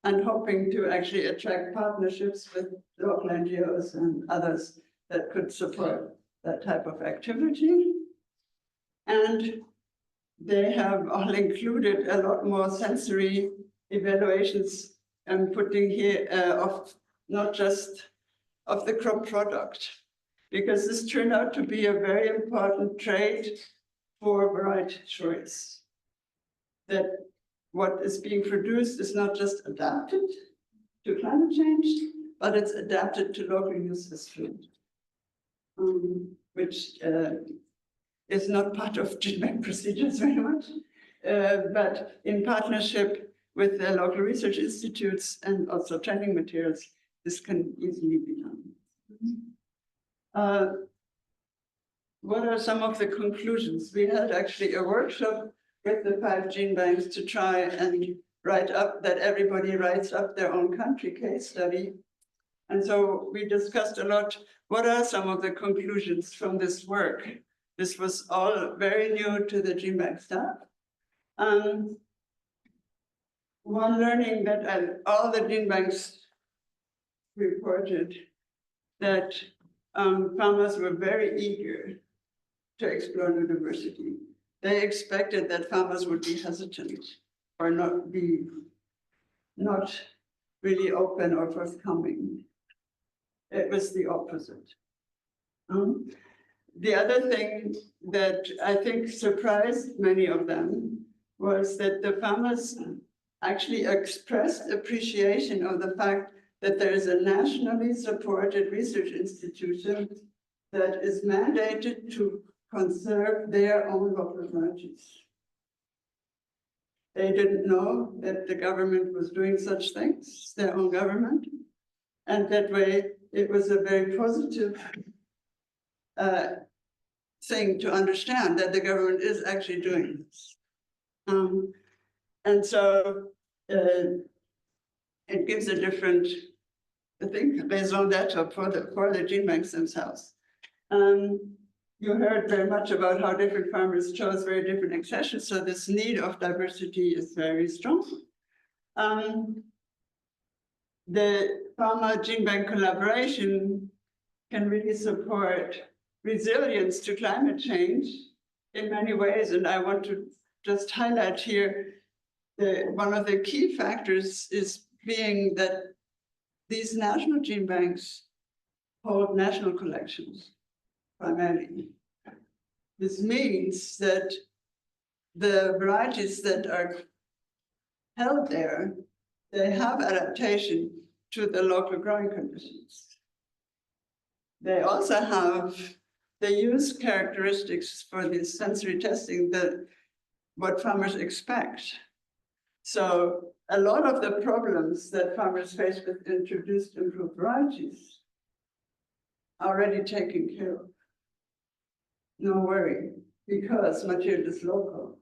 and hoping to actually attract partnerships with local NGOs and others that could support that type of activity. And they have all included a lot more sensory evaluations and putting here of not just of the crop product, because this turned out to be a very important trait for variety choice. That what is being produced is not just adapted to climate change, but it's adapted to local use as food, which is not part of gene bank procedures very much, but in partnership with the local research institutes and also training materials, this can easily be done. What are some of the conclusions? We had actually a workshop with the 5 gene banks to try and write up that everybody writes up their own country case study. And so we discussed a lot, what are some of the conclusions from this work? This was all very new to the gene bank staff. One learning that all the gene banks reported that farmers were very eager to explore new diversity. They expected that farmers would be hesitant or not really open or forthcoming. It was the opposite. The other thing that I think surprised many of them was that the farmers actually expressed appreciation of the fact that there is a nationally supported research institution that is mandated to conserve their own local varieties. They didn't know that the government was doing such things, their own government, and that way it was a very positive thing to understand that the government is actually doing this. And so it gives a different, I think, raison d'etre for the gene banks themselves. You heard very much about how different farmers chose very different accessions, so this need of diversity is very strong. The farmer gene bank collaboration can really support resilience to climate change in many ways, and I want to just highlight here one of the key factors is being that these national gene banks hold national collections primarily. This means that the varieties that are held there, they have adaptation to the local growing conditions. They also have the use characteristics for this sensory testing that what farmers expect. So a lot of the problems that farmers face with introduced improved varieties are already taken care of. No worry, because material is local.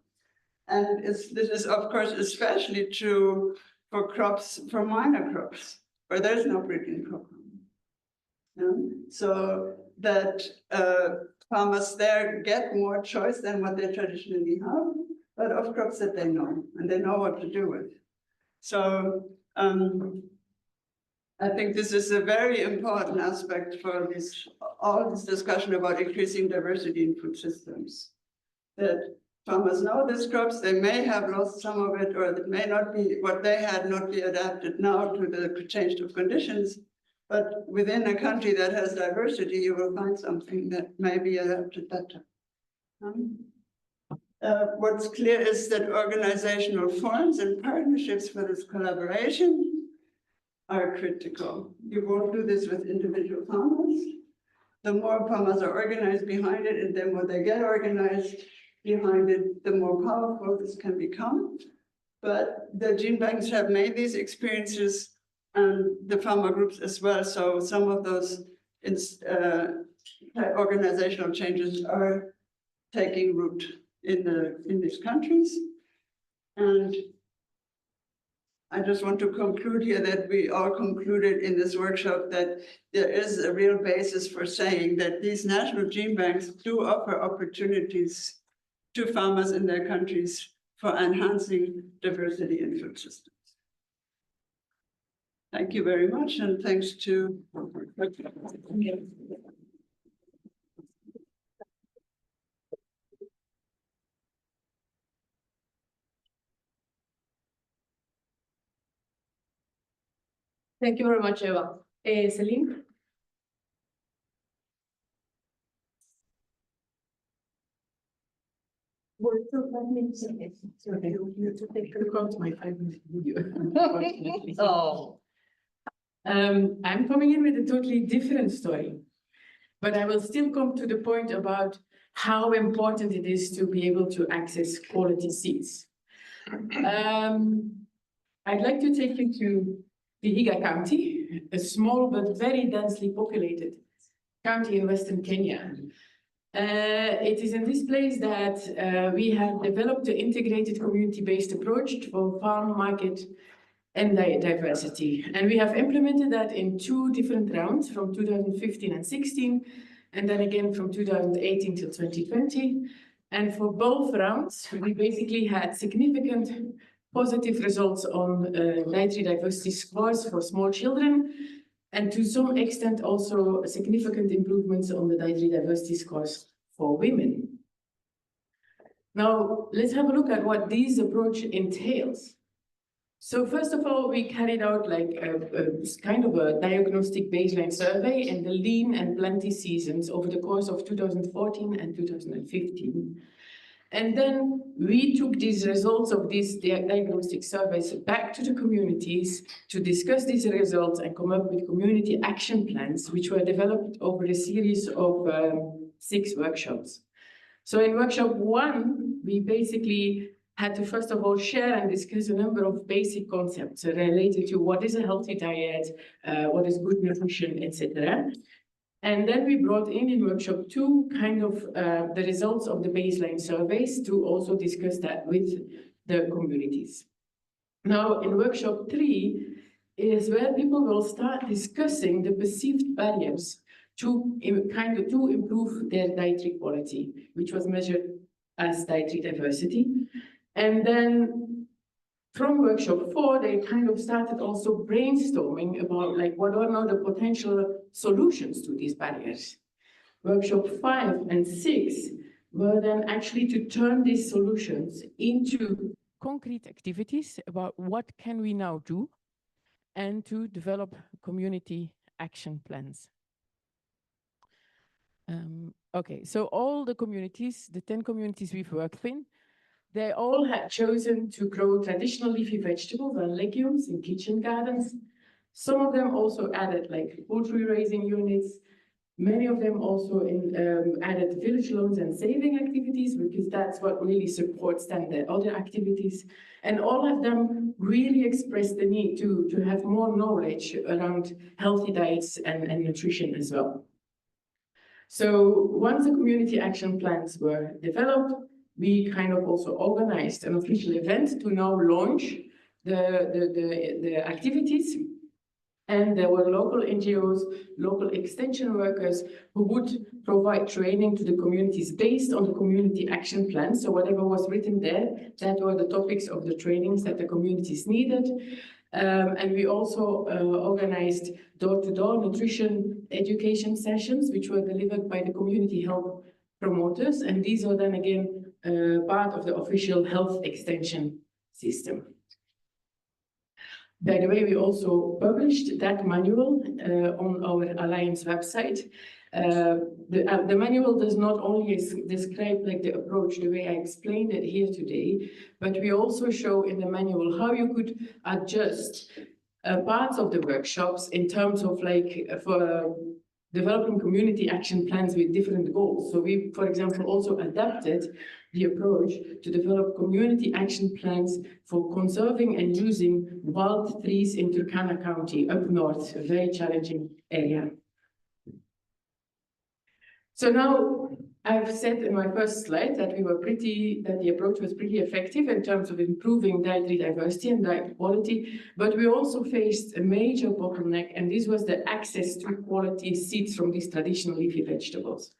And this is, of course, especially true for crops, for minor crops, where there's no breeding program. So that farmers there get more choice than what they traditionally have, but of crops that they know, and they know what to do with. So I think this is a very important aspect for all this discussion about increasing diversity in food systems. That farmers know these crops, they may have lost some of it, or it may not be what they had not be adapted now to the change of conditions, But within a country that has diversity, you will find something that may be adapted better. What's clear is that organizational forms and partnerships for this collaboration are critical. You won't do this with individual farmers. The more farmers are organized behind it, and the more they get organized behind it, the more powerful this can become. But the gene banks have made these experiences and the farmer groups as well. So some of those organizational changes are taking root in these countries. And I just want to conclude here that we all concluded in this workshop that there is a real basis for saying that these national gene banks do offer opportunities to farmers in their countries for enhancing diversity in food systems. Thank you very much, and thanks to. Thank you very much, Eva. Celine? Oh. I'm coming in with a totally different story, but I will still come to the point about how important it is to be able to access quality seeds. I'd like to take you to Vihiga County, a small but very densely populated county in Western Kenya. It is in this place that we have developed an integrated community-based approach for farm, market, and diversity. And we have implemented that in 2 different rounds from 2015 and 16, and then again from 2018 till 2020. And for both rounds, we basically had significant positive results on dietary diversity scores for small children, and to some extent also significant improvements on the dietary diversity scores for women. Now, let's have a look at what this approach entails. So first of all, we carried out like a kind of a diagnostic baseline survey in the lean and plenty seasons over the course of 2014 and 2015. And then we took these results of these diagnostic surveys back to the communities to discuss these results and come up with community action plans, which were developed over a series of 6 workshops. So in workshop 1, we basically had to first of all share and discuss a number of basic concepts related to what is a healthy diet, what is good nutrition, etc. And then we brought in workshop 2 kind of the results of the baseline surveys to also discuss that with the communities. Now in workshop 3 is where people will start discussing the perceived barriers to improve their dietary quality, which was measured as dietary diversity. And then from workshop 4, they kind of started also brainstorming about like what are now the potential solutions to these barriers. Workshop 5 and 6 were then actually to turn these solutions into concrete activities about what can we now do and to develop community action plans. Okay, so all the communities, the 10 communities we've worked in, they all had chosen to grow traditional leafy vegetables and legumes in kitchen gardens. Some of them also added like poultry raising units. Many of them also added village loans and saving activities, because that's what really supports then the other activities. And all of them really expressed the need to have more knowledge around healthy diets and nutrition as well. So once the community action plans were developed, we kind of also organized an official event to now launch the activities. And there were local NGOs, local extension workers who would provide training to the communities based on the community action plan. So whatever was written there, that were the topics of the trainings that the communities needed. And we also organized door-to-door nutrition education sessions, which were delivered by the community health promoters. And these are then again part of the official health extension system. By the way, we also published that manual on our Alliance website. The manual does not only describe like the approach the way I explained it here today, but we also show in the manual how you could adjust parts of the workshops in terms of like for developing community action plans with different goals. So we, for example, also adapted the approach to develop community action plans for conserving and using wild trees in Turkana County up north, a very challenging area. So now I've said in my first slide that the approach was pretty effective in terms of improving dietary diversity and diet quality, but we also faced a major bottleneck, and this was the access to quality seeds from these traditional leafy vegetables.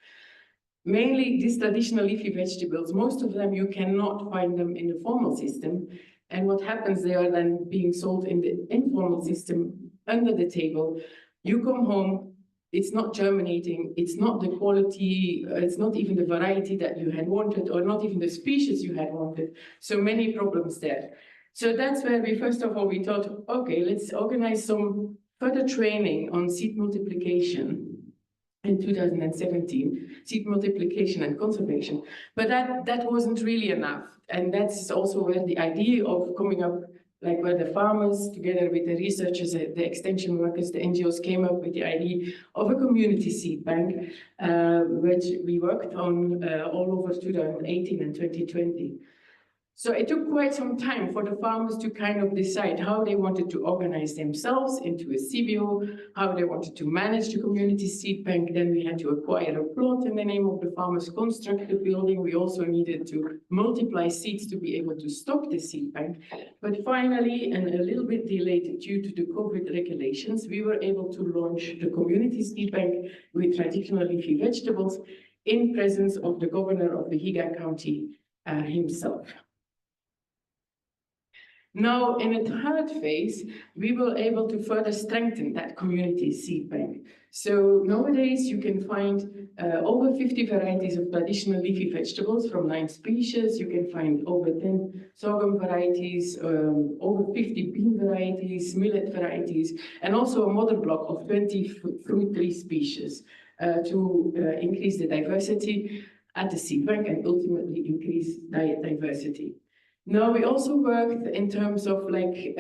Mainly these traditional leafy vegetables, most of them you cannot find them in the formal system, and what happens, they are then being sold in the informal system under the table. You come home, it's not germinating, it's not the quality, it's not even the variety that you had wanted, or not even the species you had wanted. So many problems there. So that's where we, first of all, we thought, okay, let's organize some further training on seed multiplication in 2017, seed multiplication and conservation. But that wasn't really enough. And that's also where the idea of coming up, like where the farmers, together with the researchers, the extension workers, the NGOs came up with the idea of a community seed bank, which we worked on all over 2018 and 2020. So it took quite some time for the farmers to kind of decide how they wanted to organize themselves into a CBO, how they wanted to manage the community seed bank. Then we had to acquire a plot in the name of the farmers, construct the building. We also needed to multiply seeds to be able to stock the seed bank. But finally, and a little bit delayed due to the COVID regulations, we were able to launch the community seed bank with traditional leafy vegetables in presence of the governor of the Higa County himself. Now, in a third phase, we were able to further strengthen that community seed bank. So nowadays, you can find over 50 varieties of traditional leafy vegetables from 9 species. You can find over 10 sorghum varieties, over 50 bean varieties, millet varieties, and also a mother block of 20 fruit tree species to increase the diversity at the seed bank and ultimately increase diet diversity. Now, we also worked in terms of like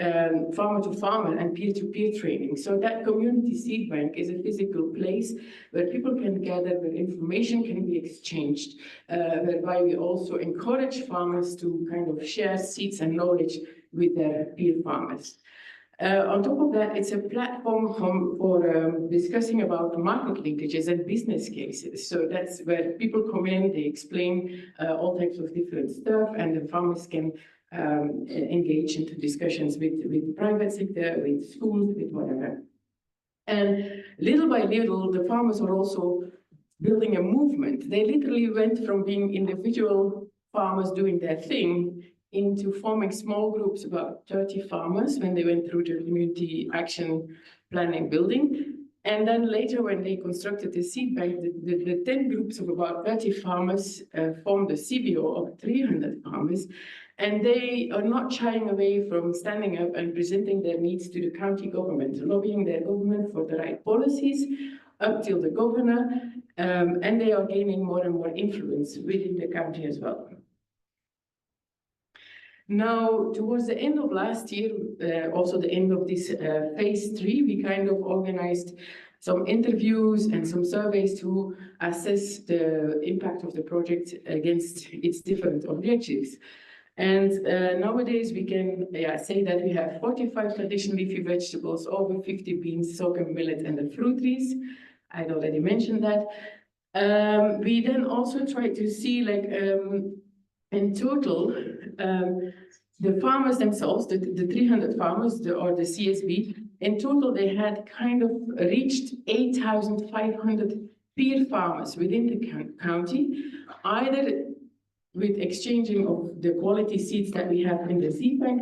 farmer to farmer and peer-to-peer training. So that community seed bank is a physical place where people can gather, where information can be exchanged, whereby we also encourage farmers to kind of share seeds and knowledge with their peer farmers. On top of that, it's a platform for discussing about market linkages and business cases. So that's where people come in, they explain all types of different stuff, and the farmers can engage into discussions with the private sector, with schools, with whatever. And little by little, the farmers are also building a movement. They literally went from being individual farmers doing their thing into forming small groups, about 30 farmers, when they went through the community action planning building. And then later, when they constructed the seed bank, the 10 groups of about 30 farmers formed a CBO of 300 farmers. And they are not shying away from standing up and presenting their needs to the county government, lobbying their government for the right policies, up till the governor, and they are gaining more and more influence within the county as well. Now, towards the end of last year, also the end of this phase 3, we kind of organized some interviews and some surveys to assess the impact of the project against its different objectives. And nowadays we can say that we have 45 traditional leafy vegetables, over 50 beans, sorghum, millet, and the fruit trees. I'd already mentioned that. We then also try to see, like, in total, the farmers themselves, the 300 farmers, or the CSB, in total they had kind of reached 8,500 peer farmers within the county, either with exchanging of the quality seeds that we have in the seed bank,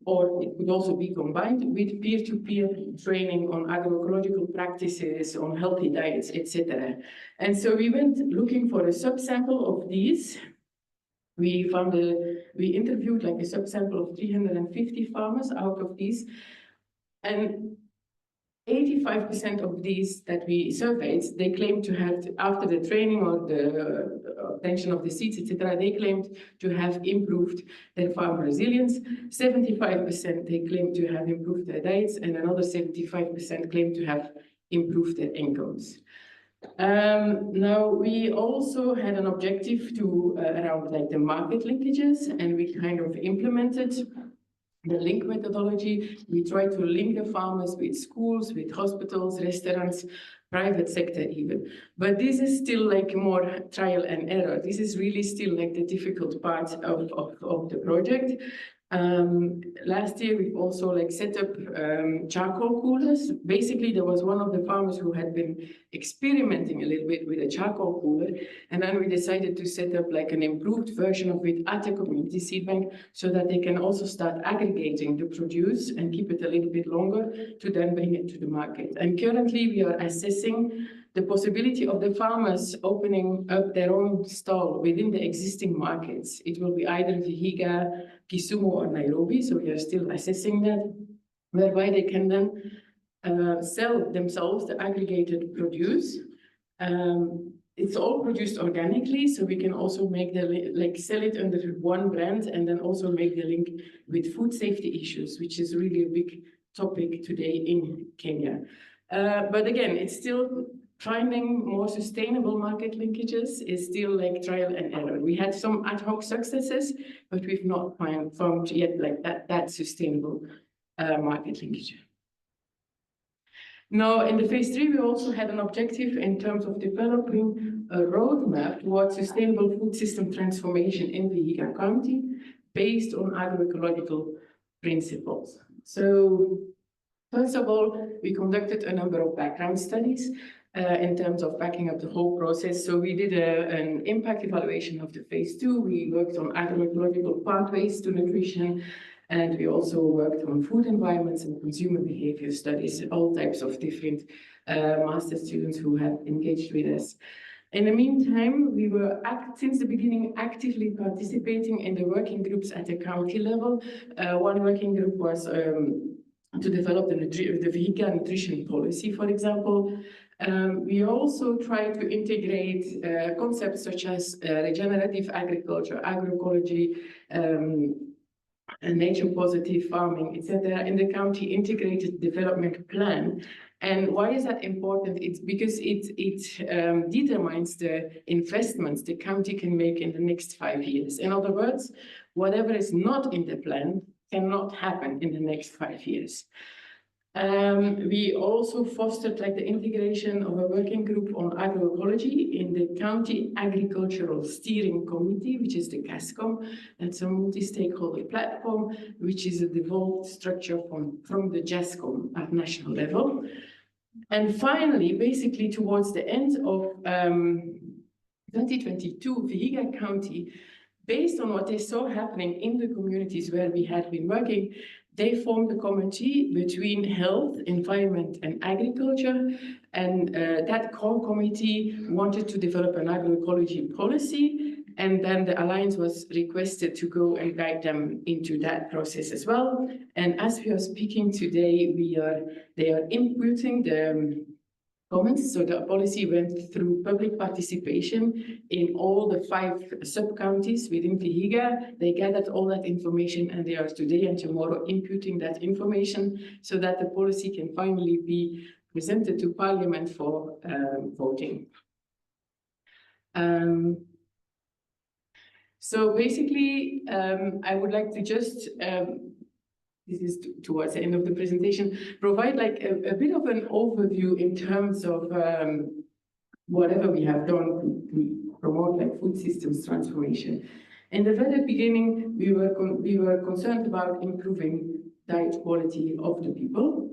or it could also be combined with peer-to-peer training on agroecological practices, on healthy diets, etc. And so we went looking for a subsample of these We interviewed like a subsample of 350 farmers out of these, and 85% of these that we surveyed, they claimed to have, after the training or the obtention of the seeds, etc., they claimed to have improved their farm resilience. 75% they claimed to have improved their diets, and another 75% claimed to have improved their incomes. Now, we also had an objective to around like the market linkages, and we kind of implemented the link methodology. We try to link the farmers with schools, with hospitals, restaurants, private sector even. But this is still like more trial and error. This is really still like the difficult part of the project. Last year, we've also like set up charcoal coolers. Basically, there was one of the farmers who had been experimenting a little bit with a charcoal cooler, and then we decided to set up like an improved version of it at a community seed bank so that they can also start aggregating the produce and keep it a little bit longer to then bring it to the market. And currently, we are assessing the possibility of the farmers opening up their own stall within the existing markets. It will be either Vihiga, Kisumu, or Nairobi, so we are still assessing that, whereby they can then sell themselves the aggregated produce. It's all produced organically, so we can also make the like sell it under one brand, and then also make the link with food safety issues, which is really a big topic today in Kenya. But again, it's still finding more sustainable market linkages is still like trial and error. We had some ad hoc successes, but we've not found yet like that sustainable market linkage. Now, in the phase 3, we also had an objective in terms of developing a roadmap towards sustainable food system transformation in Vihiga County based on agroecological principles. So, first of all, we conducted a number of background studies in terms of backing up the whole process. So we did an impact evaluation of the phase 2. We worked on agroecological pathways to nutrition, and we also worked on food environments and consumer behavior studies, all types of different master students who have engaged with us. In the meantime, we were, since the beginning, actively participating in the working groups at the county level. One working group was to develop the Vihiga nutrition policy, for example. We also try to integrate concepts such as regenerative agriculture, agroecology, nature positive farming, etc., in the county integrated development plan. And why is that important? It's because it determines the investments the county can make in the next 5 years. In other words, whatever is not in the plan cannot happen in the next 5 years. We also fostered like the integration of a working group on agroecology in the County Agricultural Steering Committee, which is the CASCOM. That's a multi-stakeholder platform, which is a devolved structure from the JASCOM at national level. And finally, basically towards the end of 2022, Vihiga County, based on what they saw happening in the communities where we had been working, they formed a committee between health, environment, and agriculture. And that core committee wanted to develop an agroecology policy. And then the Alliance was requested to go and guide them into that process as well. And as we are speaking today, they are inputting the comments. So the policy went through public participation in all the 5 sub-counties within Vihiga. They gathered all that information, and they are today and tomorrow inputting that information so that the policy can finally be presented to Parliament for voting. So basically, I would like to just this is towards the end of the presentation, provide like a bit of an overview in terms of whatever we have done to promote like food systems transformation. In the very beginning, we were concerned about improving diet quality of the people.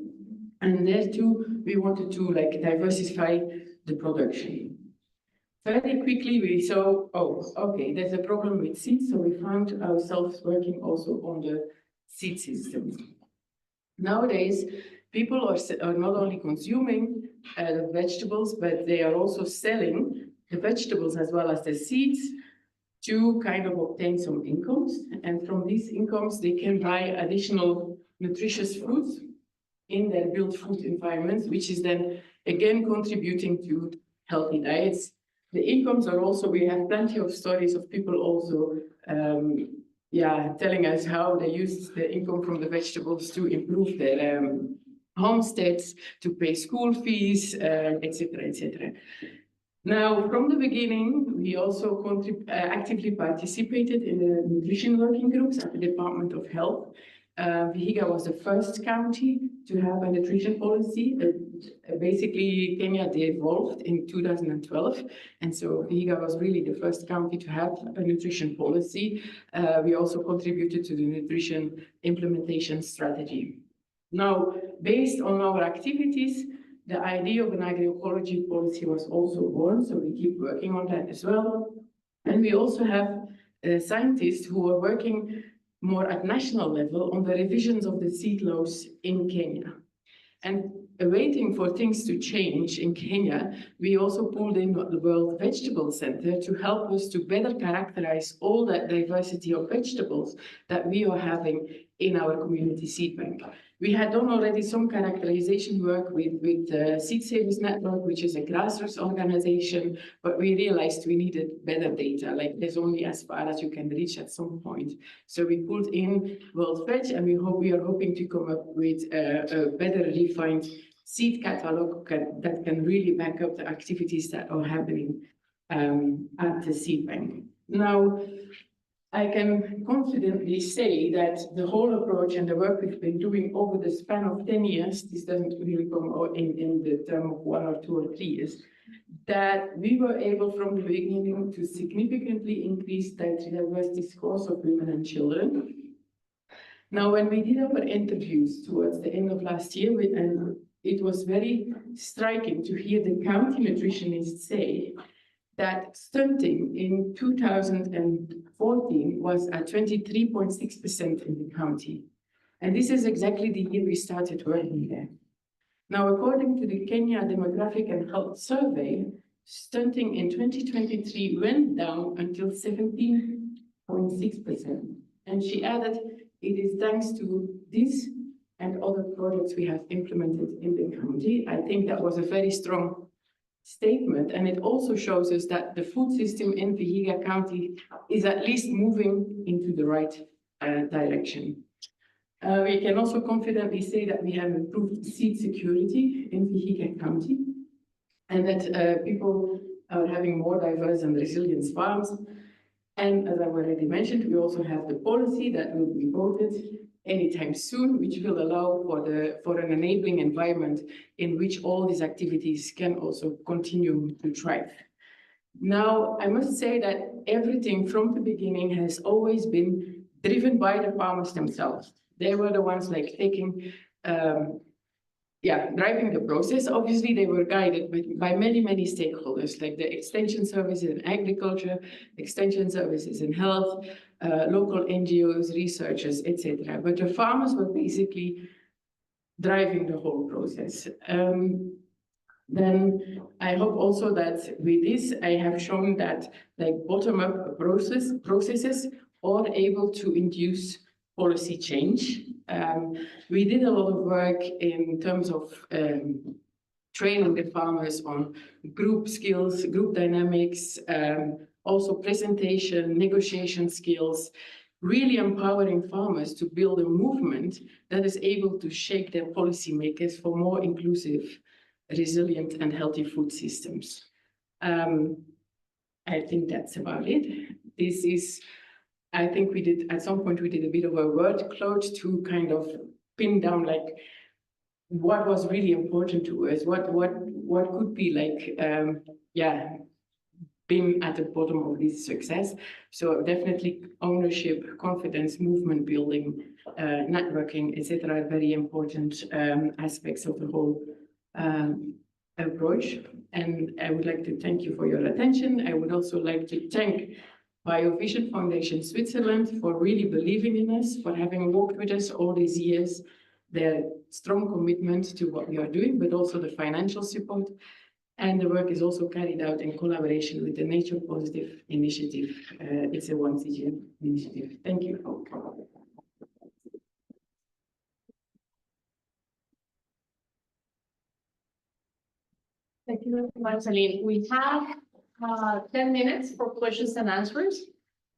And there too, we wanted to like diversify the production. Very quickly, we saw, oh, okay, there's a problem with seeds. So we found ourselves working also on the seed systems. Nowadays, people are not only consuming the vegetables, but they are also selling the vegetables as well as the seeds to kind of obtain some incomes. And from these incomes, they can buy additional nutritious foods in their built food environments, which is then again contributing to healthy diets. The incomes are also, we have plenty of stories of people also telling us how they use the income from the vegetables to improve their homesteads, to pay school fees, etc., etc. Now, from the beginning, we also actively participated in the nutrition working groups at the Department of Health. Vihiga was the first county to have a nutrition policy. Basically, Kenya devolved in 2012, and so Vihiga was really the first county to have a nutrition policy. We also contributed to the nutrition implementation strategy. Now, based on our activities, the idea of an agroecology policy was also born, so we keep working on that as well. And we also have scientists who are working more at national level on the revisions of the seed laws in Kenya. And waiting for things to change in Kenya, we also pulled in the World Vegetable Center to help us to better characterize all that diversity of vegetables that we are having in our community seed bank. We had done already some characterization work with Seed Savers Network, which is a grassroots organization, but we realized we needed better data, like there's only as far as you can reach at some point. So we pulled in World Veg, and we are hoping to come up with a better refined seed catalog that can really back up the activities that are happening at the seed bank. Now, I can confidently say that the whole approach and the work we've been doing over the span of 10 years, this doesn't really come out in the term of 1 or 2 or 3 years, that we were able from the beginning to significantly increase dietary diversity scores of women and children. Now, when we did our interviews towards the end of last year, and it was very striking to hear the county nutritionists say that stunting in 2014 was at 23.6% in the county. And this is exactly the year we started working there. Now, according to the Kenya Demographic and Health Survey, stunting in 2023 went down until 17.6%. And she added, it is thanks to this and other projects we have implemented in the county. I think that was a very strong statement, and it also shows us that the food system in Vihiga County is at least moving into the right direction. We can also confidently say that we have improved seed security in Vihiga County, and that people are having more diverse and resilient farms. And as I already mentioned, we also have the policy that will be voted anytime soon, which will allow for an enabling environment in which all these activities can also continue to thrive. Now, I must say that everything from the beginning has always been driven by the farmers themselves. They were the ones like taking, driving the process. Obviously, they were guided by many, many stakeholders, like the extension services in agriculture, extension services in health, local NGOs, researchers, etc. But the farmers were basically driving the whole process. Then I hope also that with this, I have shown that like bottom-up processes are able to induce policy change. We did a lot of work in terms of training the farmers on group skills, group dynamics, also presentation, negotiation skills, really empowering farmers to build a movement that is able to shape their policymakers for more inclusive, resilient, and healthy food systems. I think that's about it. This is, I think we did, at some point we did a bit of a word cloud to kind of pin down like what was really important to us, what could be like, being at the bottom of this success. So definitely ownership, confidence, movement building, networking, etc. are very important aspects of the whole approach. And I would like to thank you for your attention. I would also like to thank BioVision Foundation Switzerland for really believing in us, for having worked with us all these years, their strong commitment to what we are doing, but also the financial support. And the work is also carried out in collaboration with the Nature Positive Initiative. It's a One CGM initiative. Thank you. Thank you very much, Aline. We have 10 minutes for questions and answers.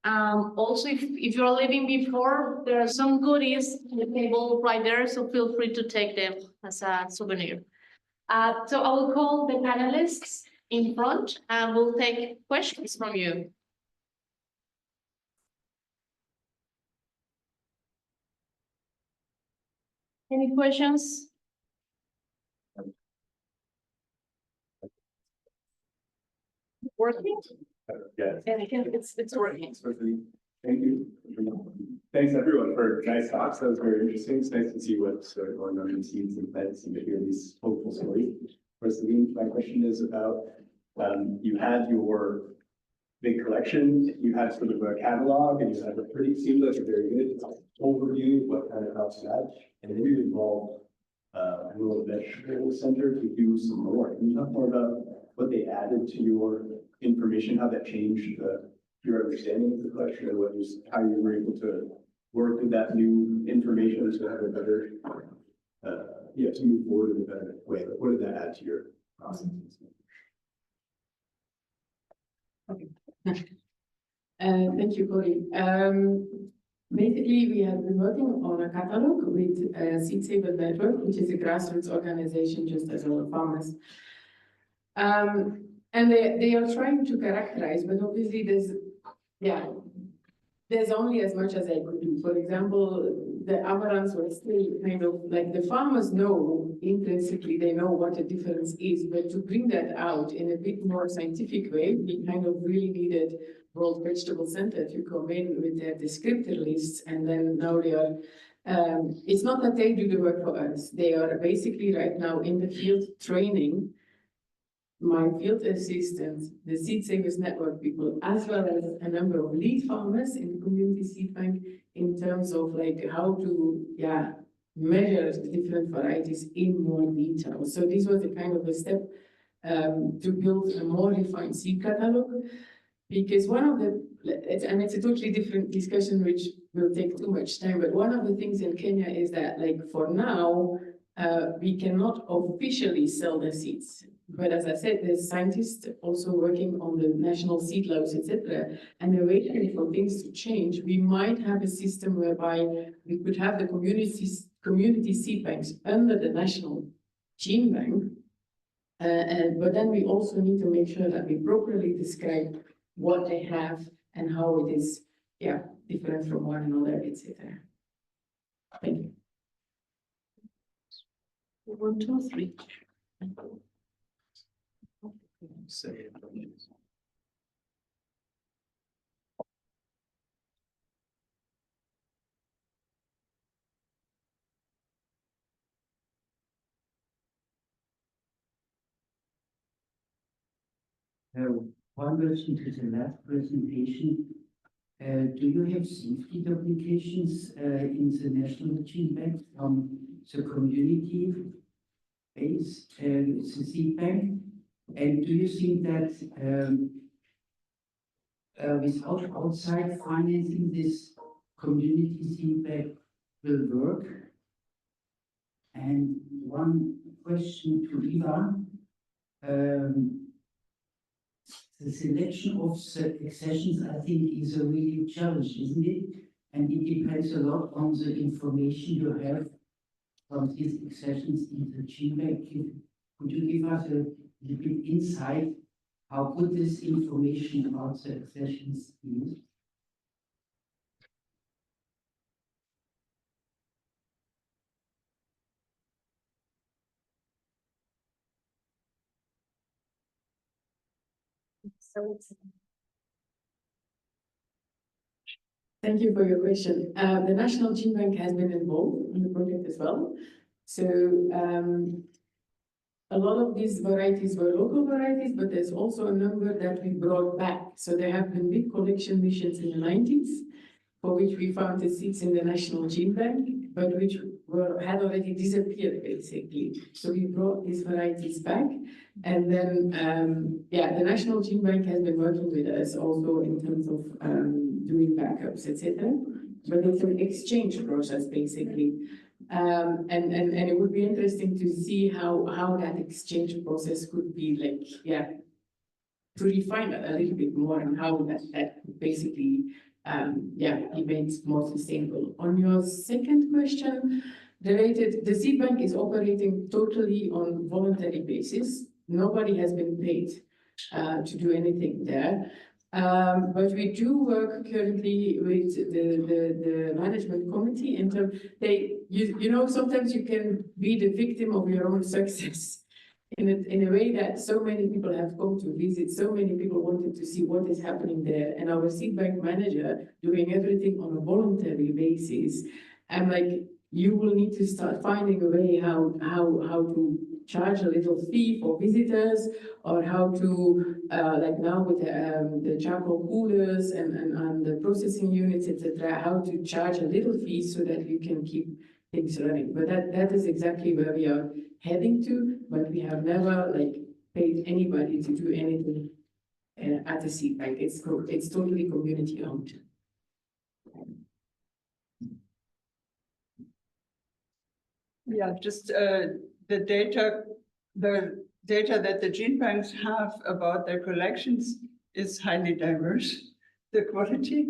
Also, if you're leaving before, there are some goodies on the table right there, so feel free to take them as a souvenir. So I will call the panelists in front and we'll take questions from you. Any questions? Working? Yeah. And I think it's working. Thank you. Thanks everyone for nice talks. That was very interesting. It's nice to see what's going on in seeds and plants and to hear these hopeful stories. First, my question is about, you had your big collection, you had sort of a catalog, and you had seemed like a very good overview of what kind of crops you had. And then you involved a rural vegetable center to do some more. Can you talk more about what they added to your information, how that changed your understanding of the collection, and how you were able to work with that new information to have a better, to move forward in a better way? Like, what did that add to your process? Thank you, Cory. Basically, we have been working on a catalog with Seed Saver Network, which is a grassroots organization just as our farmers. And they are trying to characterize, but obviously there's only as much as I could do. For example, the amaranths were still kind of like the farmers know intrinsically, they know what the difference is, but to bring that out in a bit more scientific way, we kind of really needed World Vegetable Center to come in with their descriptor lists, and then now they are, it's not that they do the work for us, they are basically right now in the field training my field assistants, the Seed Savers Network people, as well as a number of lead farmers in the community seed bank in terms of like how to, measure the different varieties in more detail. So this was a kind of a step to build a more refined seed catalog, because one of the, and it's a totally different discussion which will take too much time, but one of the things in Kenya is that like for now, we cannot officially sell the seeds. But as I said, there's scientists also working on the national seed laws, etc. And they're waiting for things to change. We might have a system whereby we could have the community seed banks under the national gene bank. But then we also need to make sure that we properly describe what they have and how it is, different from one another, etc. Thank you. 1, 2, 3. One question to the last presentation. Do you have safety duplications in the national gene bank from the community base, the seed bank? And do you think that without outside financing, this community seed bank will work? And one question to Eva. The selection of the accessions, I think, is a really challenge, isn't it? And it depends a lot on the information you have from these accessions in the gene bank. Could you give us a little bit insight how could this information about the accessions be used? Thank you for your question. The National Gene Bank has been involved in the project as well. So a lot of these varieties were local varieties, but there's also a number that we brought back. So there have been big collection missions in the 90s, for which we found the seeds in the National Gene Bank, but which had already disappeared basically. So we brought these varieties back, and then yeah, the National Gene Bank has been working with us also in terms of doing backups, etc. But it's an exchange process basically. And it would be interesting to see how that exchange process could be like, yeah, to refine it a little bit more and how that basically, yeah, be made more sustainable. On your second question, related, the seed bank is operating totally on voluntary basis. Nobody has been paid to do anything there. But we do work currently with the management committee in terms, you know, sometimes you can be the victim of your own success in a way that so many people have come to visit, so many people wanted to see what is happening there, and our seed bank manager doing everything on a voluntary basis. I'm like, you will need to start finding a way how to charge a little fee for visitors, or how to, like now with the charcoal coolers and the processing units, etc., how to charge a little fee so that you can keep things running. But that is exactly where we are heading to, but we have never like paid anybody to do anything at the seed bank. It's totally community owned. Yeah, just the data that the gene banks have about their collections is highly diverse, the quality.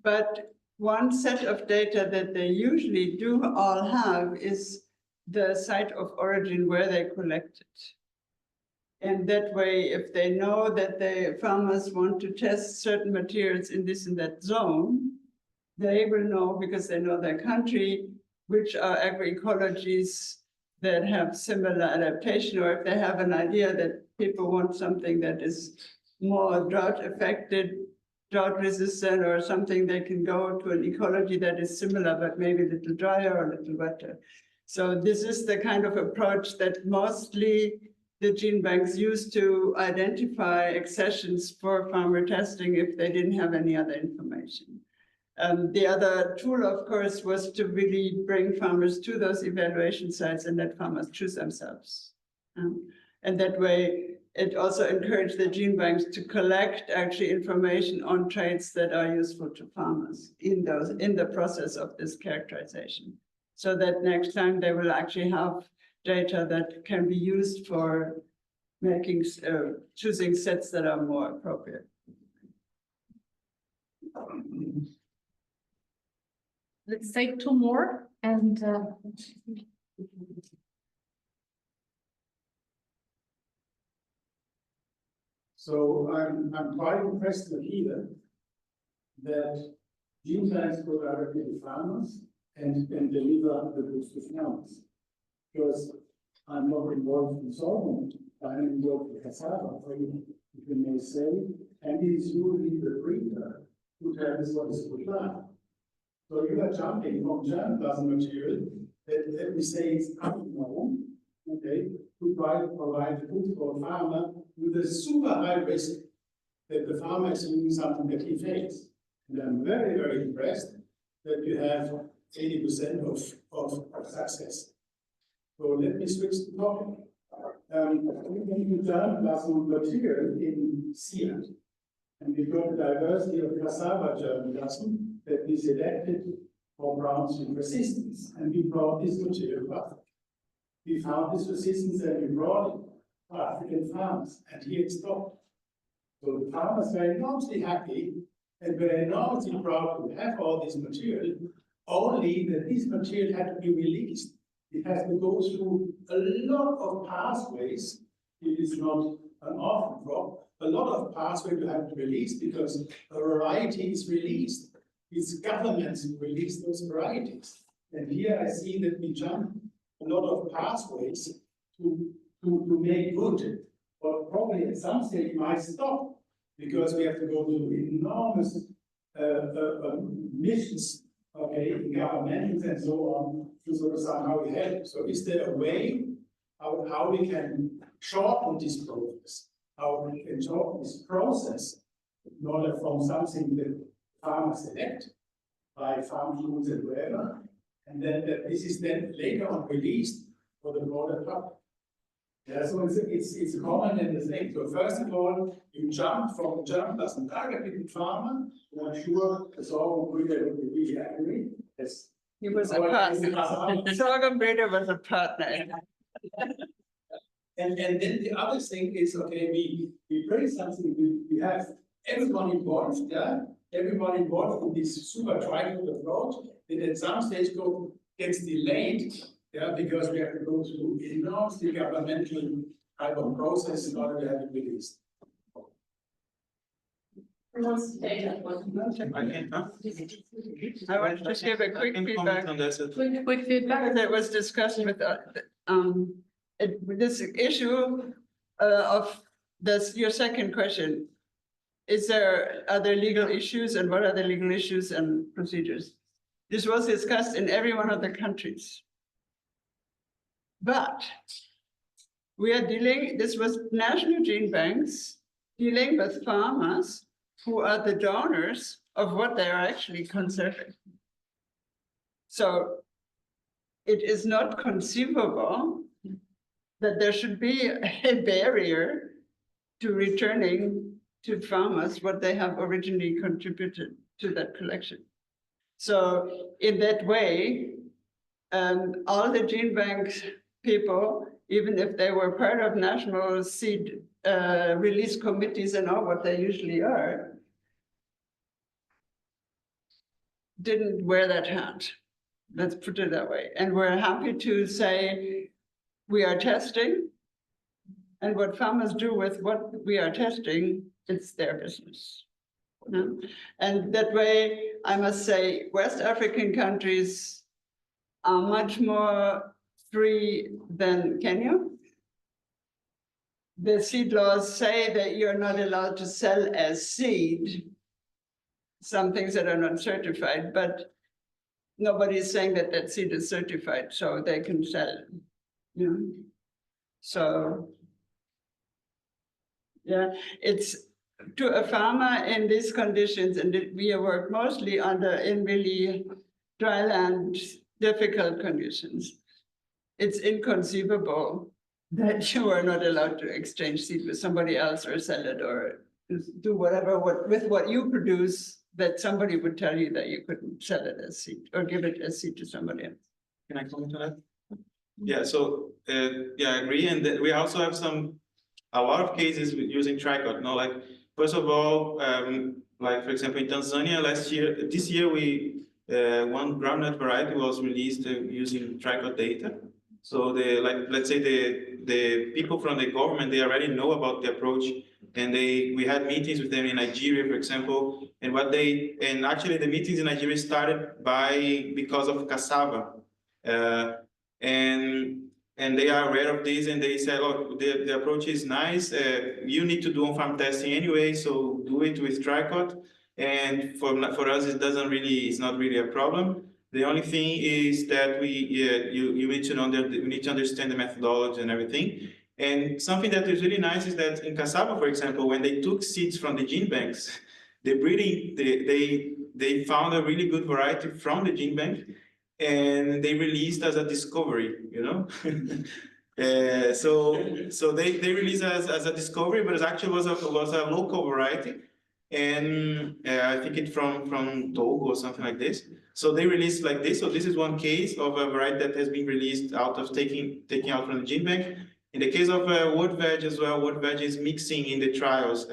But one set of data that they usually do all have is the site of origin where they collected. And that way, if they know that the farmers want to test certain materials in this and that zone, they will know, because they know their country, which are agroecologies that have similar adaptation, or if they have an idea that people want something that is more drought affected, drought resistant, or something, they can go to an ecology that is similar, but maybe a little drier or a little wetter. So this is the kind of approach that mostly the gene banks use to identify accessions for farmer testing if they didn't have any other information. The other tool, of course, was to really bring farmers to those evaluation sites and let farmers choose themselves. And that way, it also encouraged the gene banks to collect actually information on traits that are useful to farmers in the process of this characterization, so that next time they will actually have data that can be used for making choosing sets that are more appropriate. Let's take two more and So I'm quite impressed to hear that gene banks go directly to farmers and deliver the goods to farmers. Because I'm not involved in sorghum, I'm involved in cassava, if you may say, and it is usually the breeder who tells what is good land. So you are jumping from germplasm material that, let me say, it's unknown, okay, to try to provide food for a farmer with a super high risk that the farmer is doing something that he fails. And I'm very, very impressed that you have 80% of success. So let me switch the topic. When you germplasm material in seed, and we got a diversity of cassava germplasm that we selected for brown seed resistance, and we brought this material back. We found this resistance and we brought it to African farms, and here it stopped. So the farmers were enormously happy and were enormously proud to have all this material, only that this material had to be released. It has to go through a lot of pathways. It is not an orphan crop. A lot of pathways you have to release because a variety is released. It's governments who release those varieties. And here I see that we jump a lot of pathways to make good. But probably at some stage might stop because we have to go to enormous missions, okay, in governments and so on, to sort of somehow help. So is there a way how we can shorten this process? How we can shorten this process in order from something that farmers select by farm tools and whatever, and then this is then later on released for the broader public. Yeah, so it's common in the thing. So first of all, you jump from as a targeted farmer, and I'm sure the sorghum breeder would be really angry. Yes. He was a partner. Sorghum breeder was a partner. And then the other thing is, okay, we bring something, we have everyone involved, yeah? Everyone involved in this super triangle approach, that at some stage gets delayed, yeah, because we have to go through enormously governmental type of process in order to have it released. Who wants to take that one? I can, huh? I want to just give a I quick can feedback. comment on that. Quick feedback. That was discussed with, this issue of this, your second question. Are there legal issues, and what are the legal issues and procedures? This was discussed in every one of the countries. But we are dealing, this was national gene banks dealing with farmers who are the donors of what they are actually conserving. So it is not conceivable that there should be a barrier to returning to farmers what they have originally contributed to that collection. So in that way, all the gene bank people, even if they were part of national seed release committees and all what they usually are, didn't wear that hat. Let's put it that way. And we're happy to say we are testing, and what farmers do with what we are testing, it's their business. No? And that way, I must say, West African countries are much more free than Kenya. The seed laws say that you're not allowed to sell as seed some things that are not certified, but nobody's saying that that seed is certified, so they can sell it. You know? So yeah, it's to a farmer in these conditions, and we work mostly in really dry land, difficult conditions. It's inconceivable that you are not allowed to exchange seed with somebody else or sell it or do whatever with what you produce, that somebody would tell you that you couldn't sell it as seed or give it as seed to somebody else. Can I comment on that? Yeah, so yeah, I agree. And that we also have a lot of cases with using tricot. No, like first of all, like for example, in Tanzania this year we one groundnut variety was released using tricot data. So let's say the people from the government, they already know about the approach, and we had meetings with them in Nigeria, for example, and actually the meetings in Nigeria started because of cassava, and they are aware of this, and they said, look, the approach is nice. You need to do on-farm testing anyway, so do it with tricot. And for us, it's not really a problem. The only thing is that you need to know that we need to understand the methodology and everything. And something that is really nice is that in cassava, for example, when they took seeds from the gene banks, the breeding, they found a really good variety from the gene bank, and they released as a discovery, you know. So they released as a discovery, but it actually was a local variety, and I think it's from Togo or something like this. So they released like this. So this is one case of a variety that has been released out of taking out from the gene bank. In the case of wood veg as well, wood veg is mixing in the trials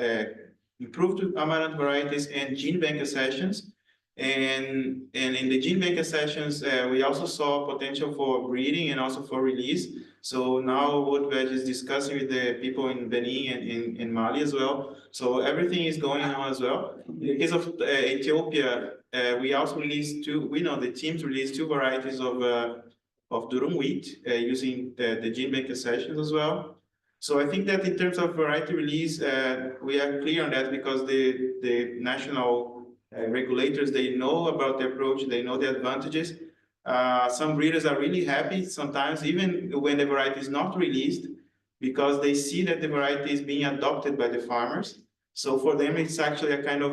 improved amaranth varieties and gene bank accessions. And in the gene bank accessions, we also saw potential for breeding and also for release. So now wood veg is discussing with the people in Benin and in Mali as well. So everything is going on as well. In the case of Ethiopia, we also released the teams released 2 varieties of durum wheat using the gene bank accessions as well. So I think that in terms of variety release, we are clear on that because the national regulators, they know about the approach, they know the advantages. Some breeders are really happy sometimes, even when the variety is not released, because they see that the variety is being adopted by the farmers. So for them, it's actually a kind of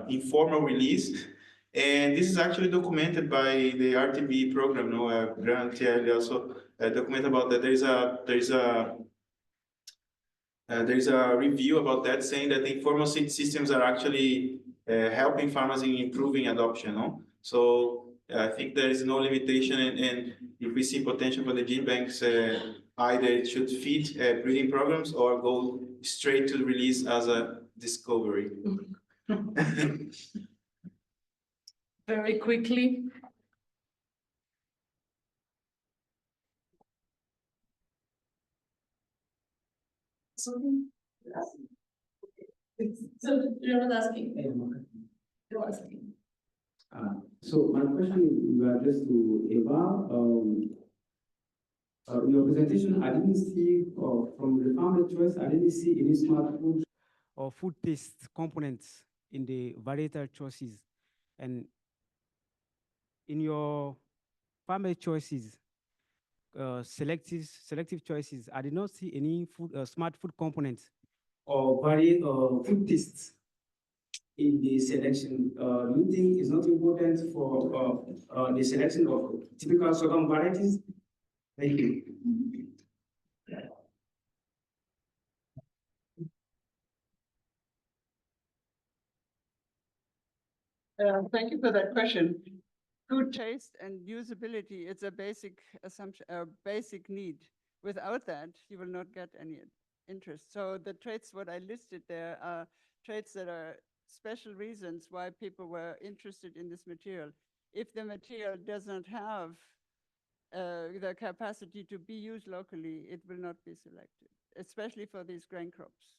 informal release. And this is actually documented by the RTV program, no, Grant Thierry also document about that. There's a review about that saying that the informal seed systems are actually helping farmers in improving adoption. No? So I think there is no limitation, and if we see potential for the gene banks, either it should feed breeding programs or go straight to release as a discovery. Very quickly. So you're not asking. You're asking. So my question was just to Eva. In your presentation, I didn't see, from the farmer choice, I didn't see any smart food or food taste components in the varietal choices. And in your farmer choices, selective choices, I did not see any food, smart food components or food tastes in the selection. Do you think it's not important for the selection of typical sorghum varieties? Thank you. Thank you for that question. Food taste and usability, it's a basic assumption, a basic need. Without that, you will not get any interest. So the traits, what I listed there, are traits that are special reasons why people were interested in this material. If the material does not have the capacity to be used locally, it will not be selected, especially for these grain crops.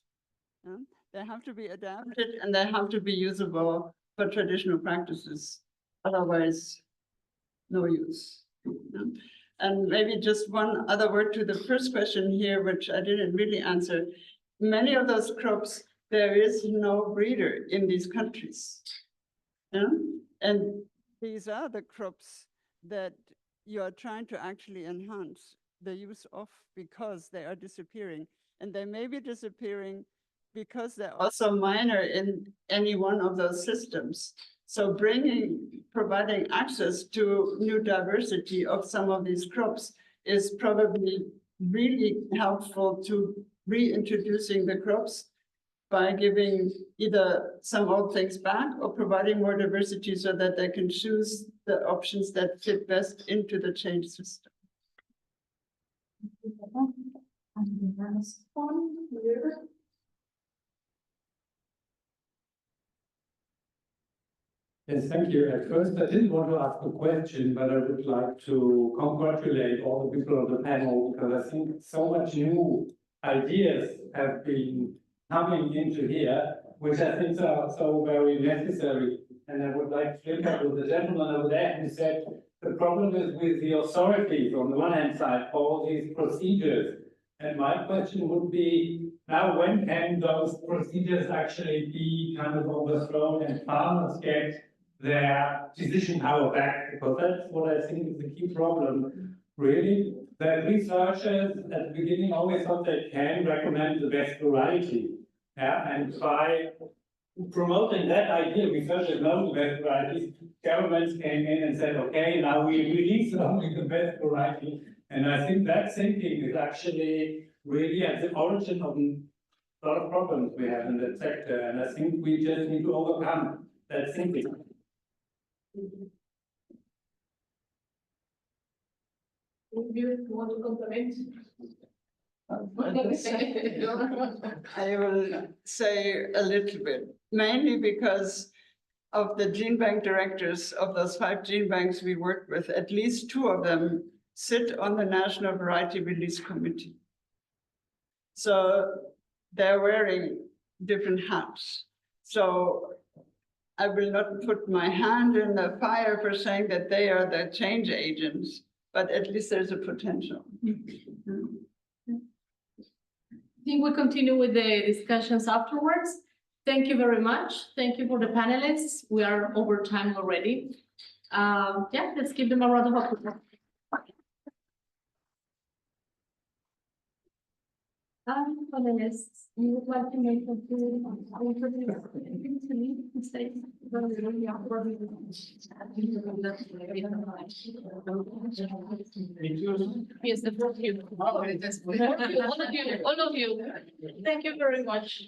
They have to be adapted and they have to be usable for traditional practices. Otherwise, no use. And maybe just one other word to the first question here, which I didn't really answer. Many of those crops, there is no breeder in these countries. And these are the crops that you are trying to actually enhance the use of because they are disappearing. And they may be disappearing because they're also minor in any one of those systems. So providing access to new diversity of some of these crops is probably really helpful to reintroducing the crops by giving either some old things back or providing more diversity so that they can choose the options that fit best into the change system. Yes, thank you. At first, I didn't want to ask a question, but I would like to congratulate all the people on the panel because I think so much new ideas have been coming into here, which I think are so very necessary. And I would like to look at with the gentleman over there who said the problem is with the authorities on the one hand side, all these procedures. And my question would be, now when can those procedures actually be kind of overthrown and farmers get their decision power back? Because that's what I think is the key problem, really. That researchers at the beginning always thought they can recommend the best variety. Yeah, and by promoting that idea, researchers know the best varieties, governments came in and said, okay, now we release only the best variety. And I think that thinking is actually really at the origin of a lot of problems we have in that sector. And I think we just need to overcome that thinking. You want to compliment? I will say a little bit, mainly because of the gene bank directors of those 5 gene banks we worked with, at least 2 of them sit on the National Variety Release Committee. So they're wearing different hats. So I will not put my hand in the fire for saying that they are the change agents, but at least there's a potential. I think we'll continue with the discussions afterwards. Thank you very much. Thank you for the panelists. We are over time already. Yeah, let's give them a round of applause. Panelists, you would like to make a few to me to say. Yes, the both of you. All of you. Thank you very much.